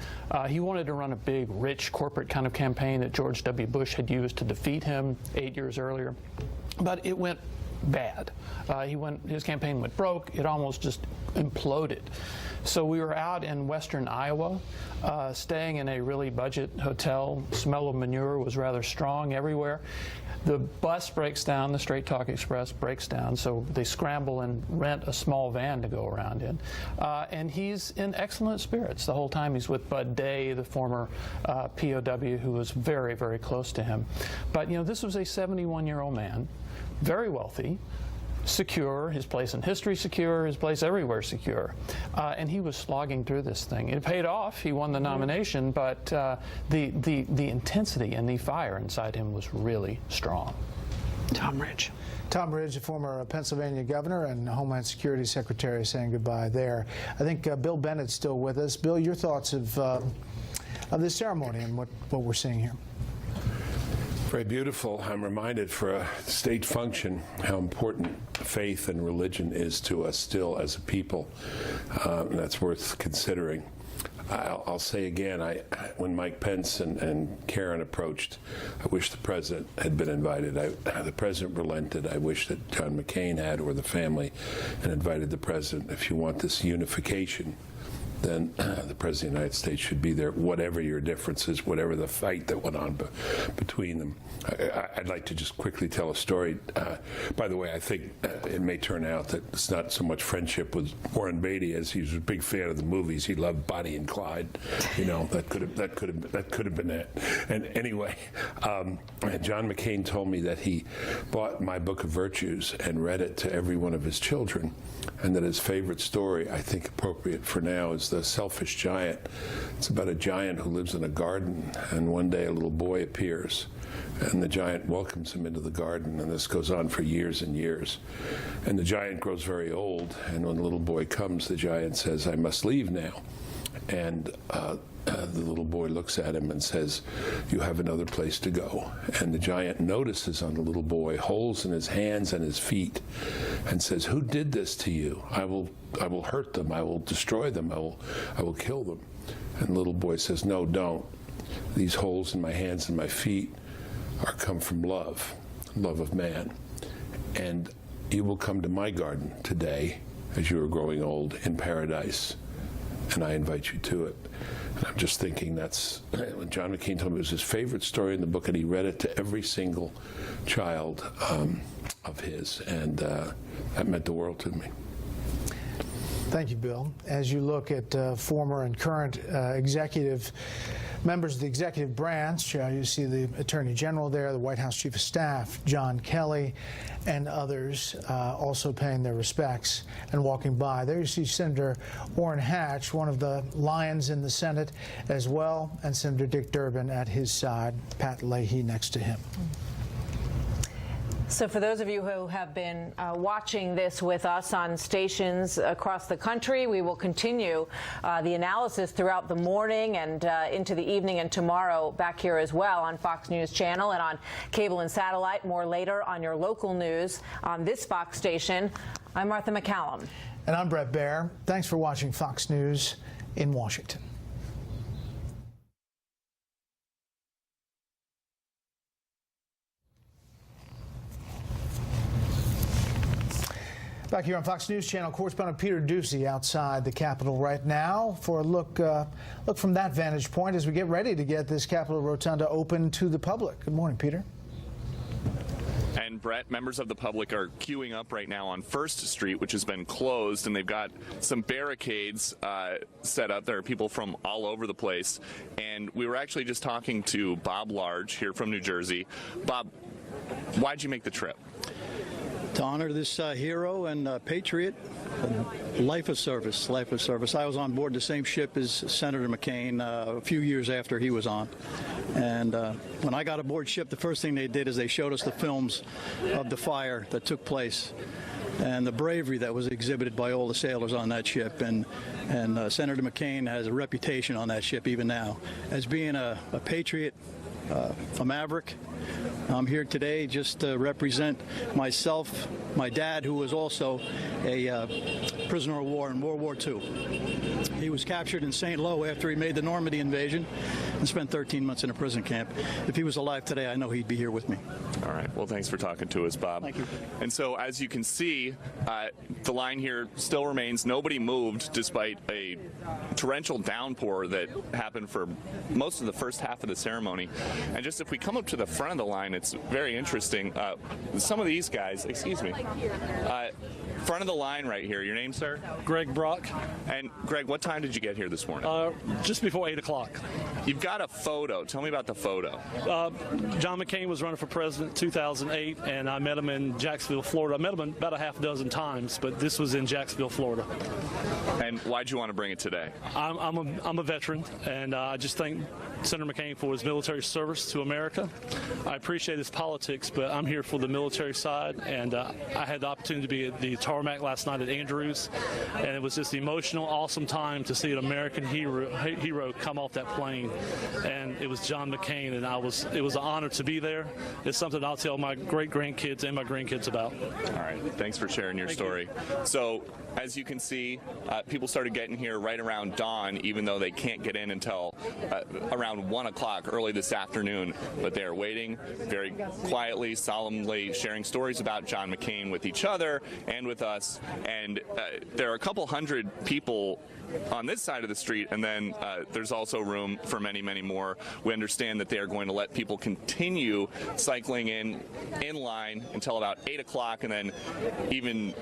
He wanted to run a big, rich, corporate kind of campaign that George W. Bush had used to defeat him 8 years earlier. But it went bad. His campaign went broke. It almost just imploded. So we were out in western Iowa, staying in a really budget hotel. Smell of manure was rather strong everywhere. The bus breaks down, the Straight Talk Express breaks down, so they scramble and rent a small van to go around in. And he's in excellent spirits the whole time. He's with Bud Day, the former POW, who was very, very close to him. But, you know, this was a 71-year-old man, very wealthy, secure, his place in history secure, his place everywhere secure. And he was slogging through this thing. It paid off. He won the nomination, but the intensity and the fire inside him was really strong. Tom Ridge. Tom Ridge, the former Pennsylvania governor and Homeland Security Secretary, saying goodbye there. I think Bill Bennett's still with us. Bill, your thoughts of this ceremony and what we're seeing here? Very beautiful. I'm reminded for a state function how important faith and religion is to us still as a people. And that's worth considering. I'll say again, when Mike Pence and Karen approached, I wish the president had been invited. The president relented. I wish that John McCain had, or the family, and invited the president. If you want this unification, then the President of the United States should be there, whatever your differences, whatever the fight that went on between them. I'd like to just quickly tell a story. By the way, I think it may turn out that it's not so much friendship with Warren Beatty as he was a big fan of the movies. He loved Bonnie and Clyde. You know, that could have been it. And anyway, John McCain told me that he bought my book of virtues and read it to every one of his children, and that his favorite story, I think appropriate for now, is The Selfish Giant. It's about a giant who lives in a garden, and one day a little boy appears, and the giant welcomes him into the garden, and this goes on for years and years. And the giant grows very old, and when the little boy comes, the giant says, "I must leave now." And the little boy looks at him and says, "You have another place to go." And the giant notices on the little boy holes in his hands and his feet and says, "Who did this to you? I will hurt them. I will destroy them. I will kill them." And the little boy says, "No, don't. These holes in my hands and my feet are come from love of man. And you will come to my garden today as you are growing old in paradise, and I invite you to it." And I'm just thinking that's, when John McCain told me it was his favorite story in the book, and he read it to every single child of his, and that meant the world to me. Thank you, Bill. As you look at former and current members of the executive branch, you see the Attorney General there, the White House Chief of Staff, John Kelly, and others also paying their respects and walking by. There you see Senator Orrin Hatch, one of the lions in the Senate as well, and Senator Dick Durbin at his side, Pat Leahy next to him. So for those of you who have been watching this with us on stations across the country, we will continue the analysis throughout the morning and into the evening and tomorrow back here as well on Fox News Channel and on cable and satellite. More later on your local news on this Fox station. I'm Martha McCallum. And I'm Brett Baer. Thanks for watching Fox News in Washington. Back here on Fox News Channel, correspondent Peter Ducey outside the Capitol right now for a look from that vantage point as we get ready to get this Capitol Rotunda open to the public. Good morning, Peter. And Brett, members of the public are queuing up right now on 1st Street, which has been closed, and they've got some barricades set up. There are people from all over the place. And we were actually just talking to Bob Large here from New Jersey. Bob, why'd you make the trip? To honor this hero and patriot, life of service, life of service. I was on board the same ship as Senator McCain a few years after he was on. And when I got aboard ship, the first thing they did is they showed us the films of the fire that took place and the bravery that was exhibited by all the sailors on that ship. And Senator McCain has a reputation on that ship even now as being a patriot, a maverick. I'm here today just to represent myself, my dad, who was also a prisoner of war in World War II. He was captured in St. Lo after he made the Normandy invasion, and spent 13 months in a prison camp. If he was alive today, I know he'd be here with me. All right. Well, thanks for talking to us, Bob. Thank you. And so, as you can see, the line here still remains. Nobody moved despite a torrential downpour that happened for most of the first half of the ceremony. And just if we come up to the front of the line, it's very interesting. Some of these guys, excuse me, front of the line right here. Your name, sir? Greg Brock. And Greg, what time did you get here this morning? Just before 8 o'clock. You've got a photo. Tell me about the photo. John McCain was running for president in 2008, and I met him in Jacksonville, Florida. I met him about a half dozen times, but this was in Jacksonville, Florida. And why'd you want to bring it today? I'm a veteran, and I just thank Senator McCain for his military service to America. I appreciate his politics, but I'm here for the military side, and I had the opportunity to be at the tarmac last night at Andrews, and it was just an emotional, awesome time to see an American hero come off that plane, and it was John McCain, and it was an honor to be there. It's something I'll tell my great-grandkids and my grandkids about. All right. Thanks for sharing your story. So, as you can see, people started getting here right around dawn, even though they can't get in until around 1 o'clock early this afternoon. But they are waiting very quietly, solemnly, sharing stories about John McCain with each other and with us. And there are a couple hundred people on this side of the street, and then there's also room for many, many more. We understand that they are going to let people continue cycling in line until about 8 o'clock, and then even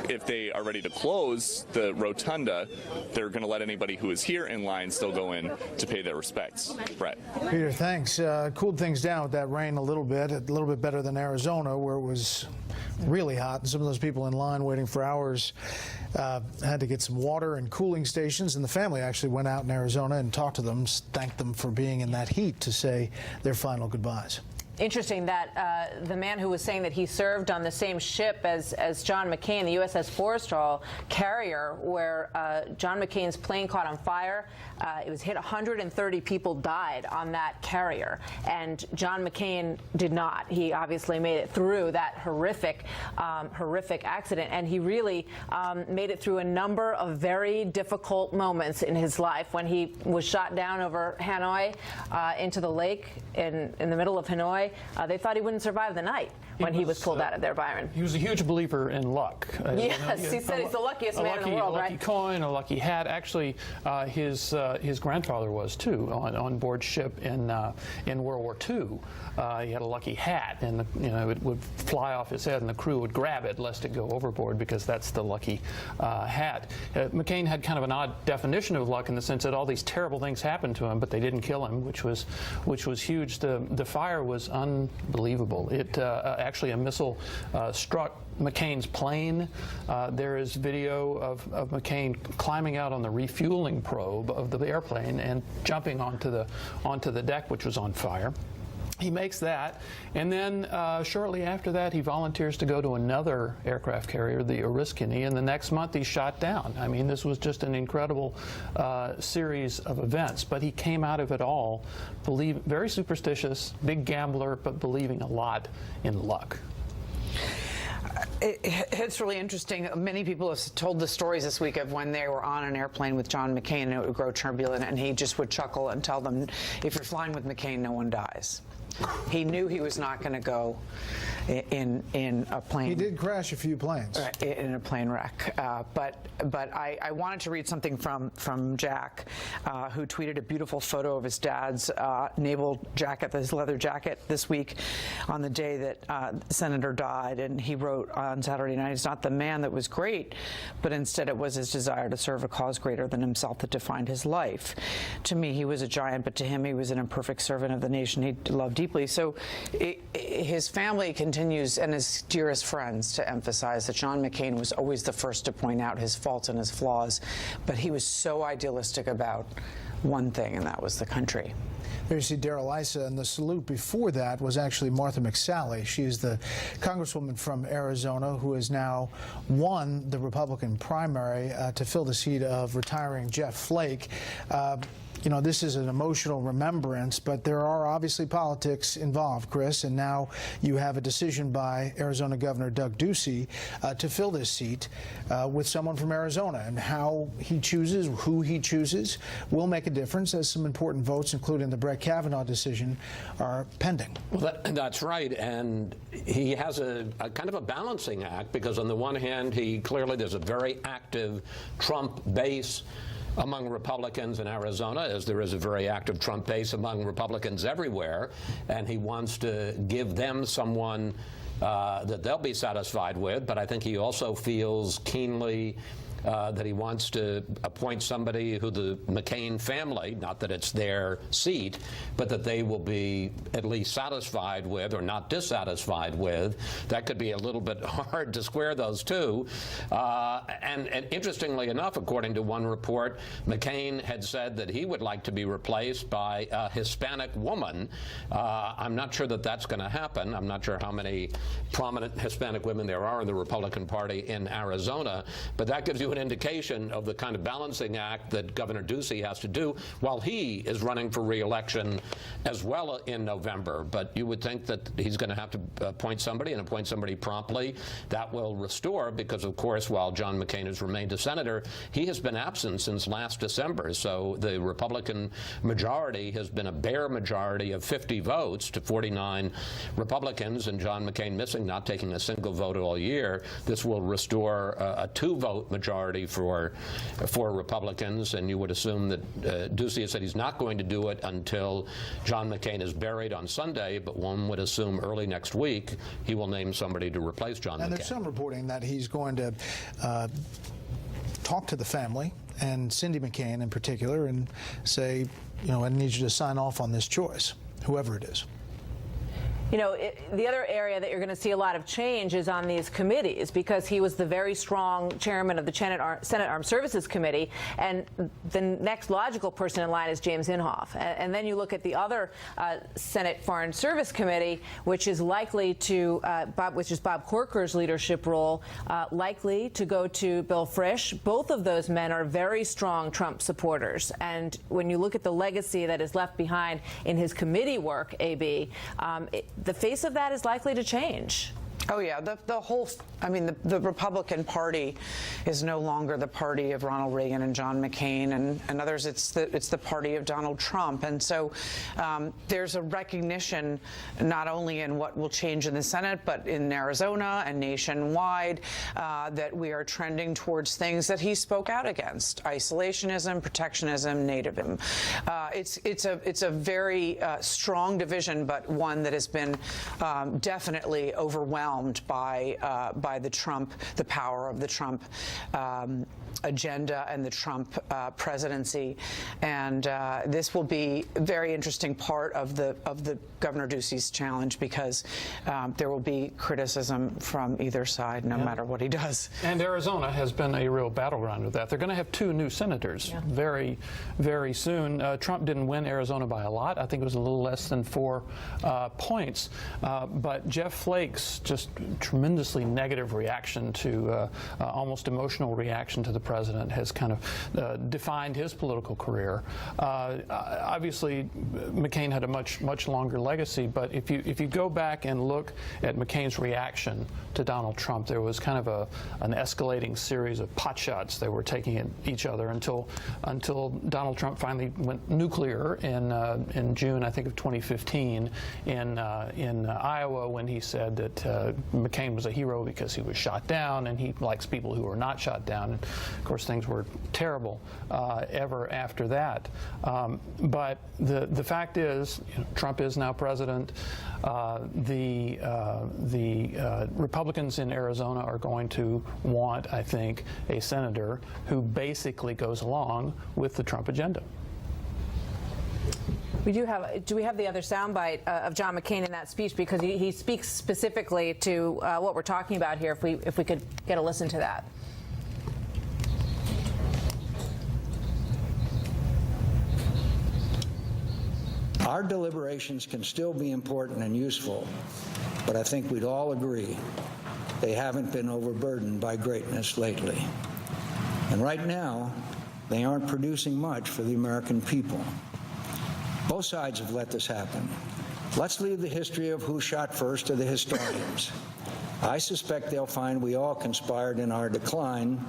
if they are ready to close the rotunda, they're going to let anybody who is here in line still go in to pay their respects. Brett. Peter, thanks. Cooled things down with that rain a little bit better than Arizona, where it was really hot, and some of those people in line waiting for hours had to get some water and cooling stations, and the family actually went out in Arizona and talked to them, thanked them for being in that heat to say their final goodbyes. Interesting that the man who was saying that he served on the same ship as John McCain, the USS Forrestal carrier, where John McCain's plane caught on fire. It was hit. 130 people died on that carrier, and John McCain did not. He obviously made it through that horrific accident, and he really made it through a number of very difficult moments in his life. When he was shot down over Hanoi into the lake in the middle of Hanoi, they thought he wouldn't survive the night when he was pulled out of there, Byron. He was a huge believer in luck. Yes, he said he's the luckiest man in the world, right? A lucky coin, a lucky hat. Actually, his grandfather was too on board ship in World War II. He had a lucky hat, and it would fly off his head, and the crew would grab it lest it go overboard, because that's the lucky hat. McCain had kind of an odd definition of luck in the sense that all these terrible things happened to him, but they didn't kill him, which was huge. The fire was unbelievable. It actually, a missile struck McCain's plane. There is video of McCain climbing out on the refueling probe of the airplane and jumping onto the deck, which was on fire. He makes that, and then shortly after that, he volunteers to go to another aircraft carrier, the Oriskany, and the next month he's shot down. I mean, this was just an incredible series of events, but he came out of it all very superstitious, big gambler, but believing a lot in luck. It's really interesting. Many people have told the stories this week of when they were on an airplane with John McCain and it would grow turbulent, and he just would chuckle and tell them, if you're flying with McCain, no one dies. He knew he was not going to go in a plane. He did crash a few planes. Right, in a plane wreck. But I wanted to read something from Jack, who tweeted a beautiful photo of his dad's naval jacket, his leather jacket, this week on the day that the senator died. And he wrote on Saturday night, "It's not the man that was great, but instead it was his desire to serve a cause greater than himself that defined his life. To me, he was a giant, but to him, he was an imperfect servant of the nation he loved deeply." So his family continues, and his dearest friends, to emphasize that John McCain was always the first to point out his faults and his flaws, but he was so idealistic about one thing, and that was the country. There you see Darrell Issa, and the salute before that was actually Martha McSally. She is the congresswoman from Arizona who has now won the Republican primary to fill the seat of retiring Jeff Flake. this is an emotional remembrance, but there are obviously politics involved, Chris, and now you have a decision by Arizona Governor Doug Ducey to fill this seat with someone from Arizona, and how he chooses, who he chooses, will make a difference, as some important votes, including the Brett Kavanaugh decision, are pending. Well, that's right, and he has a kind of a balancing act, because on the one hand, there's a very active Trump base among Republicans in Arizona, as there is a very active Trump base among Republicans everywhere, and he wants to give them someone that they'll be satisfied with. But I think he also feels keenly that he wants to appoint somebody who the McCain family, not that it's their seat, but that they will be at least satisfied with or not dissatisfied with. That could be a little bit hard to square those two. And interestingly enough, according to one report, McCain had said that he would like to be replaced by a Hispanic woman. I'm not sure that that's going to happen. I'm not sure how many prominent Hispanic women there are in the Republican Party in Arizona, but that gives you an indication of the kind of balancing act that Governor Ducey has to do while he is running for re-election as well in November. But you would think that he's going to have to appoint somebody, and appoint somebody promptly. That will restore, because of course, while John McCain has remained a senator, he has been absent since last December. So the Republican majority has been a bare majority of 50 votes to 49 Republicans, and John McCain missing, not taking a single vote all year. This will restore a 2-vote majority for Republicans, and you would assume that Ducey has said he's not going to do it until John McCain is buried on Sunday, but one would assume early next week he will name somebody to replace John McCain. And there's some reporting that he's going to talk to the family, and Cindy McCain in particular, and say, I need you to sign off on this choice, whoever it is. The other area that you're going to see a lot of change is on these committees, because he was the very strong chairman of the Senate Armed Services Committee, and the next logical person in line is James Inhofe. And then you look at the other Senate Foreign Service Committee, which is likely to, Bob Corker's leadership role, likely to go to Bill Frisch. Both of those men are very strong Trump supporters. And when you look at the legacy that is left behind in his committee work, AB, the face of that is likely to change. Oh, yeah. The Republican Party is no longer the party of Ronald Reagan and John McCain and others. It's the party of Donald Trump. And so there's a recognition not only in what will change in the Senate, but in Arizona and nationwide, that we are trending towards things that he spoke out against: isolationism, protectionism, nativism. It's a very strong division, but one that has been definitely overwhelmed by the power of the Trump agenda and the Trump presidency, and this will be a very interesting part of the Governor Ducey's challenge, because there will be criticism from either side, no matter what he does. And Arizona has been a real battleground with that. They're going to have 2 new senators very, very soon. Trump didn't win Arizona by a lot. I think it was a little less than 4 points. But Jeff Flake's just tremendously negative reaction to almost emotional reaction to the president has kind of defined his political career. Obviously, McCain had a much longer legacy, but if you go back and look at McCain's reaction to Donald Trump, there was kind of an escalating series of potshots they were taking at each other until Donald Trump finally went nuclear in June, I think, of 2015 in Iowa, when he said that McCain was a hero because he was shot down, and he likes people who are not shot down. And of course, things were terrible ever after that. But the fact is, Trump is now president. The Republicans in Arizona are going to want, I think, a senator who basically goes along with the Trump agenda. Do we have the other soundbite of John McCain in that speech, because he speaks specifically to what we're talking about here? If we could get a listen to that. Our deliberations can still be important and useful, but I think we'd all agree they haven't been overburdened by greatness lately. And right now, they aren't producing much for the American people. Both sides have let this happen. Let's leave the history of who shot first to the historians. I suspect they'll find we all conspired in our decline,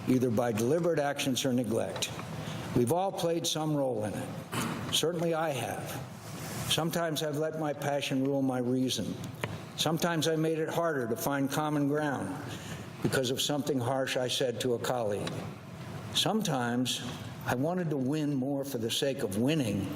either by deliberate actions or neglect. We've all played some role in it. Certainly I have. Sometimes I've let my passion rule my reason. Sometimes I made it harder to find common ground because of something harsh I said to a colleague. Sometimes I wanted to win more for the sake of winning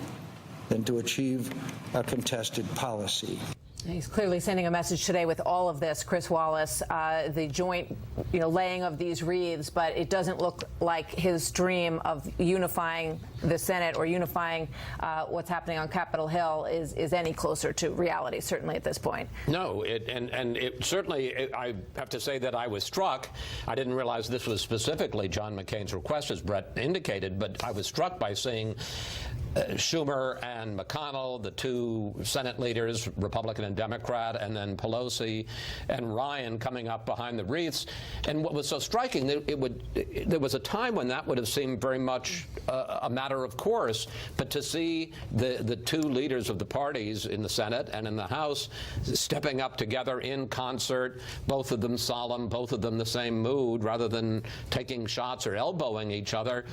than to achieve a contested policy. He's clearly sending a message today with all of this, Chris Wallace, the joint, laying of these wreaths, but it doesn't look like his dream of unifying the Senate or unifying what's happening on Capitol Hill is any closer to reality, certainly at this point. No, I have to say that I was struck. I didn't realize this was specifically John McCain's request, as Brett indicated, but I was struck by seeing Schumer and McConnell, the two Senate leaders, Republican and Democrat, and then Pelosi and Ryan coming up behind the wreaths. And what was so striking, there was a time when that would have seemed very much a matter of course, but to see the two leaders of the parties in the Senate and in the House stepping up together in concert, both of them solemn, both of them the same mood, rather than taking shots or elbowing each other,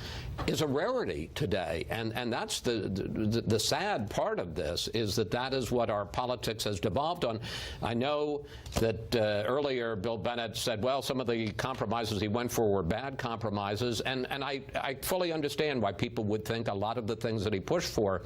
is a rarity today. And that's the sad part of this, is that is what our politics has devolved on. I know that earlier Bill Bennett said, well, some of the compromises he went for were bad compromises, and I fully understand why people would think a lot of the things that he pushed for,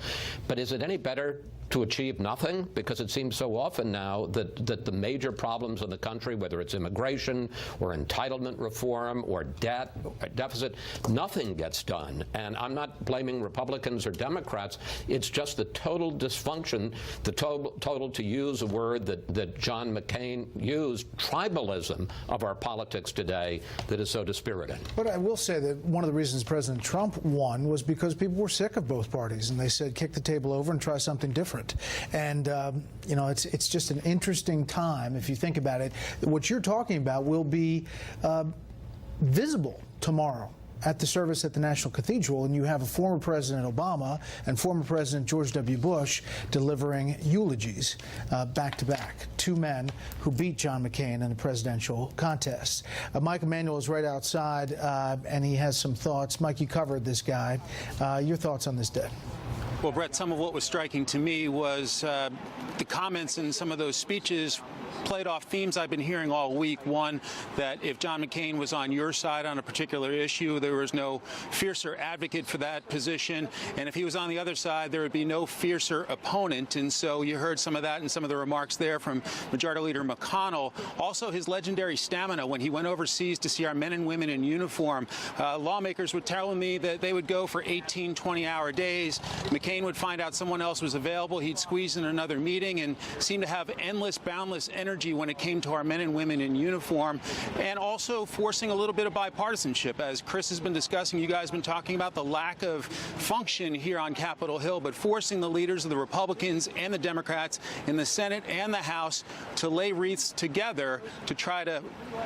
but is it any better to achieve nothing? Because it seems so often now that the major problems in the country, whether it's immigration or entitlement reform or debt or deficit, nothing gets done. And I'm not blaming Republicans or Democrats. It's just the total dysfunction, the total, to use a word that John McCain used, tribalism of our politics today that is so dispiriting. But I will say that one of the reasons President Trump won was because people were sick of both parties, and they said, kick the table over and try something different. And, it's just an interesting time, if you think about it. What you're talking about will be visible tomorrow at the service at the National Cathedral, and you have a former President Obama and former President George W. Bush delivering eulogies back to back. Two men who beat John McCain in the presidential contest. Mike Emanuel is right outside, and he has some thoughts. Mike, you covered this guy. Your thoughts on this day? Well, Brett, some of what was striking to me was the comments in some of those speeches played off themes I've been hearing all week. One, that if John McCain was on your side on a particular issue, there was no fiercer advocate for that position. And if he was on the other side, there would be no fiercer opponent. And so you heard some of that in some of the remarks there from Majority Leader McConnell. Also, his legendary stamina when he went overseas to see our men and women in uniform. Lawmakers were telling me that they would go for 18, 20-hour days. McCain would find out someone else was available. He'd squeeze in another meeting and seemed to have endless, boundless energy when it came to our men and women in uniform, and also forcing a little bit of bipartisanship. As Chris has been discussing, you guys have been talking about the lack of function here on Capitol Hill, but forcing the leaders of the Republicans and the Democrats in the Senate and the House to lay wreaths together to try to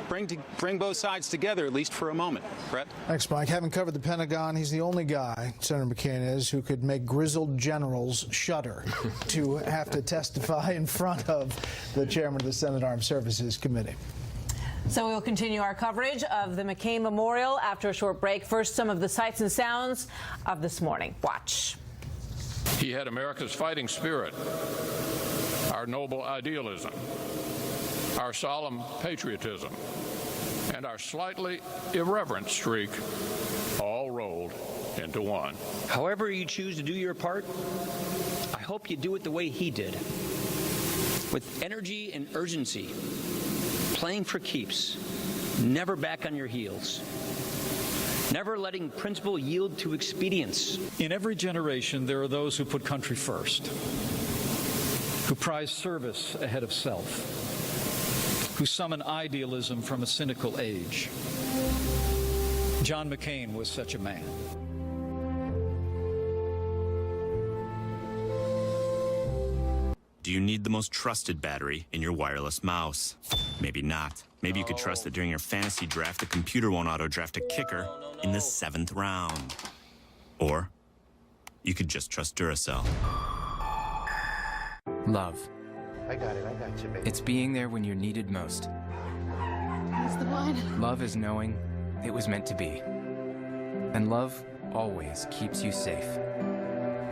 bring both sides together, at least for a moment. Brett? Thanks, Mike. Having covered the Pentagon, he's the only guy, Senator McCain is, who could make grizzled generals shudder to have to testify in front of the chairman of the Senate Armed Services Committee. So we'll continue our coverage of the McCain Memorial after a short break. First, some of the sights and sounds of this morning. Watch. He had America's fighting spirit, our noble idealism, our solemn patriotism, and our slightly irreverent streak all rolled into one. However you choose to do your part, I hope you do it the way he did. With energy and urgency, playing for keeps, never back on your heels, never letting principle yield to expedience. In every generation, there are those who put country first, who prize service ahead of self, who summon idealism from a cynical age. John McCain was such a man. Do you need the most trusted battery in your wireless mouse? Maybe not. Maybe you could trust that during your fantasy draft, the computer won't auto-draft a kicker in the 7th round. Or you could just trust Duracell. Love. I got you, baby. It's being there when you're needed most. That's the one. Love is knowing it was meant to be. And love always keeps you safe.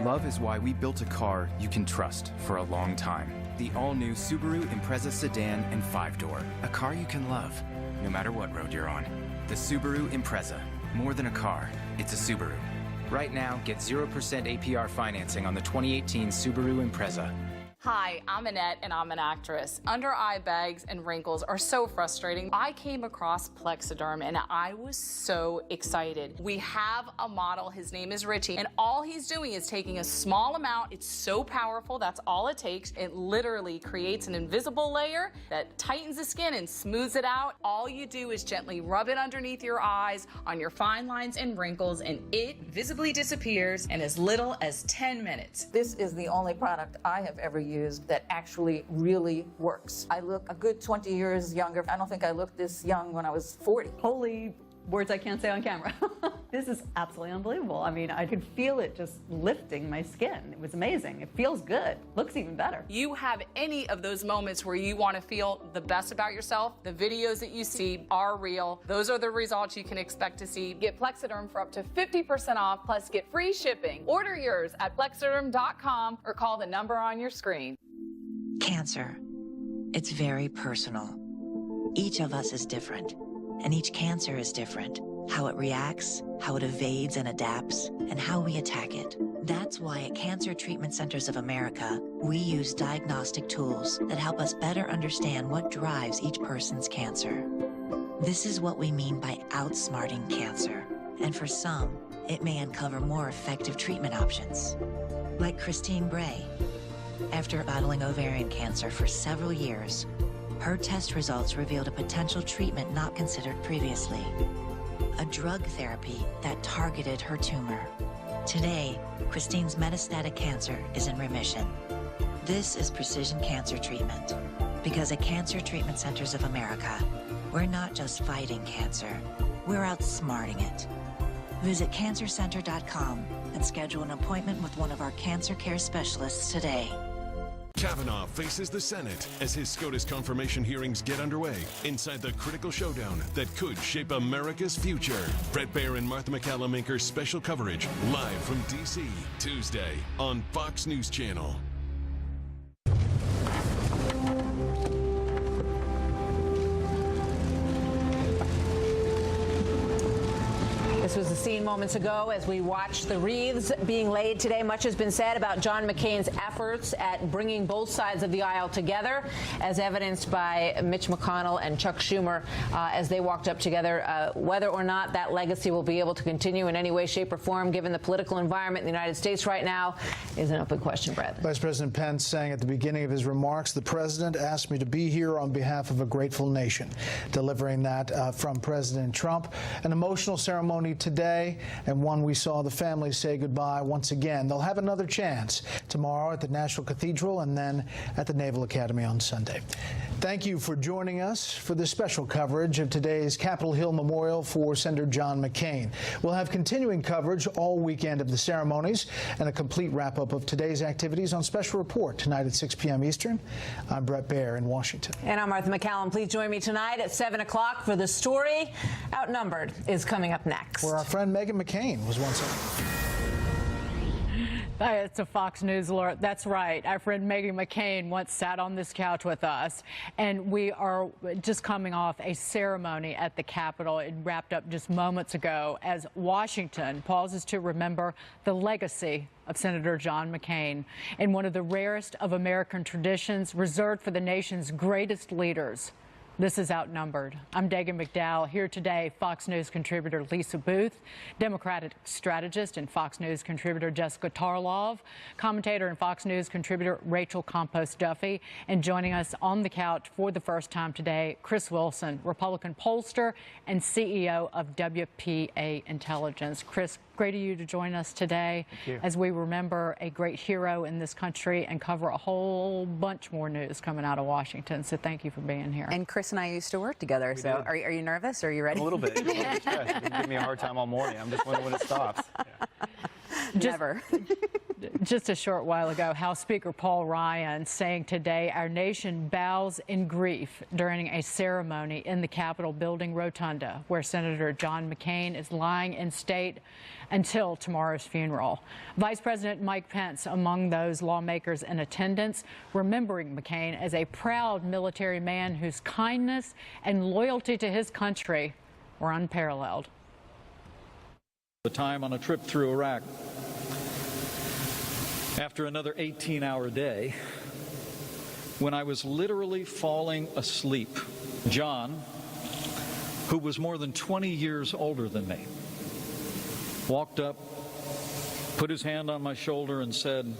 Love is why we built a car you can trust for a long time. The all-new Subaru Impreza sedan and 5-door. A car you can love, no matter what road you're on. The Subaru Impreza. More than a car, it's a Subaru. Right now, get 0% APR financing on the 2018 Subaru Impreza. Hi, I'm Annette, and I'm an actress. Under-eye bags and wrinkles are so frustrating. I came across Plexiderm, and I was so excited. We have a model. His name is Richie, and all he's doing is taking a small amount. It's so powerful. That's all it takes. It literally creates an invisible layer that tightens the skin and smooths it out. All you do is gently rub it underneath your eyes, on your fine lines and wrinkles, and it visibly disappears in as little as 10 minutes. This is the only product I have ever used that actually really works. I look a good 20 years younger. I don't think I looked this young when I was 40. Holy words I can't say on camera. This is absolutely unbelievable. I mean, I could feel it just lifting my skin. It was amazing. It feels good. Looks even better. You have any of those moments where you want to feel the best about yourself, the videos that you see are real. Those are the results you can expect to see. Get Plexiderm for up to 50% off, plus get free shipping. Order yours at plexiderm.com or call the number on your screen. Cancer. It's very personal. Each of us is different, and each cancer is different. How it reacts, how it evades and adapts, and how we attack it. That's why at Cancer Treatment Centers of America, we use diagnostic tools that help us better understand what drives each person's cancer. This is what we mean by outsmarting cancer. And for some, it may uncover more effective treatment options. Like Christine Bray. After battling ovarian cancer for several years, her test results revealed a potential treatment not considered previously. A drug therapy that targeted her tumor. Today, Christine's metastatic cancer is in remission. This is precision cancer treatment. Because at Cancer Treatment Centers of America, we're not just fighting cancer, we're outsmarting it. Visit cancercenter.com and schedule an appointment with one of our cancer care specialists today. Kavanaugh faces the Senate as his SCOTUS confirmation hearings get underway inside the critical showdown that could shape America's future. Brett Baer and Martha McCallum anchor special coverage live from D.C. Tuesday on Fox News Channel. This was the scene moments ago as we watched the wreaths being laid today. Much has been said about John McCain's efforts at bringing both sides of the aisle together, as evidenced by Mitch McConnell and Chuck Schumer as they walked up together. Whether or not that legacy will be able to continue in any way, shape, or form, given the political environment in the United States right now, is an open question, Brad. Vice President Pence saying at the beginning of his remarks, the president asked me to be here on behalf of a grateful nation. Delivering that from President Trump. An emotional ceremony today, and one we saw the families say goodbye once again. They'll have another chance tomorrow at the National Cathedral and then at the Naval Academy on Sunday. Thank you for joining us for this special coverage of today's Capitol Hill Memorial for Senator John McCain. We'll have continuing coverage all weekend of the ceremonies and a complete wrap-up of today's activities on Special Report tonight at 6 p.m. Eastern. I'm Brett Baer in Washington. And I'm Martha McCallum. Please join me tonight at 7 o'clock for The Story. Outnumbered is coming up next. Where our friend Meghan McCain was once It's a Fox News alert. That's right. Our friend Meghan McCain once sat on this couch with us, and we are just coming off a ceremony at the Capitol. It wrapped up just moments ago as Washington pauses to remember the legacy of Senator John McCain in one of the rarest of American traditions reserved for the nation's greatest leaders. This is Outnumbered. I'm Dagan McDowell. Here today, Fox News contributor Lisa Booth, Democratic strategist and Fox News contributor Jessica Tarlov, commentator and Fox News contributor Rachel Campos Duffy, and joining us on the couch for the first time today, Chris Wilson, Republican pollster and CEO of WPA Intelligence. Chris, great of you to join us today as we remember a great hero in this country and cover a whole bunch more news coming out of Washington. So thank you for being here. And Chris and I used to work together, so are you nervous? Are you ready? A little bit. You give me a hard time all morning. I'm just wondering when it stops. Never. Just a short while ago, House Speaker Paul Ryan saying today our nation bows in grief during a ceremony in the Capitol building rotunda where Senator John McCain is lying in state until tomorrow's funeral. Vice President Mike Pence among those lawmakers in attendance, remembering McCain as a proud military man whose kindness and loyalty to his country were unparalleled. The time on a trip through Iraq. After another 18-hour day, when I was literally falling asleep, John, who was more than 20 years older than me, walked up, put his hand on my shoulder and said,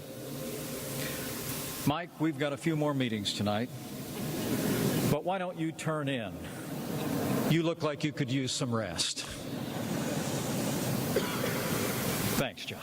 "Mike, we've got a few more meetings tonight, but why don't you turn in? You look like you could use some rest." Thanks, John.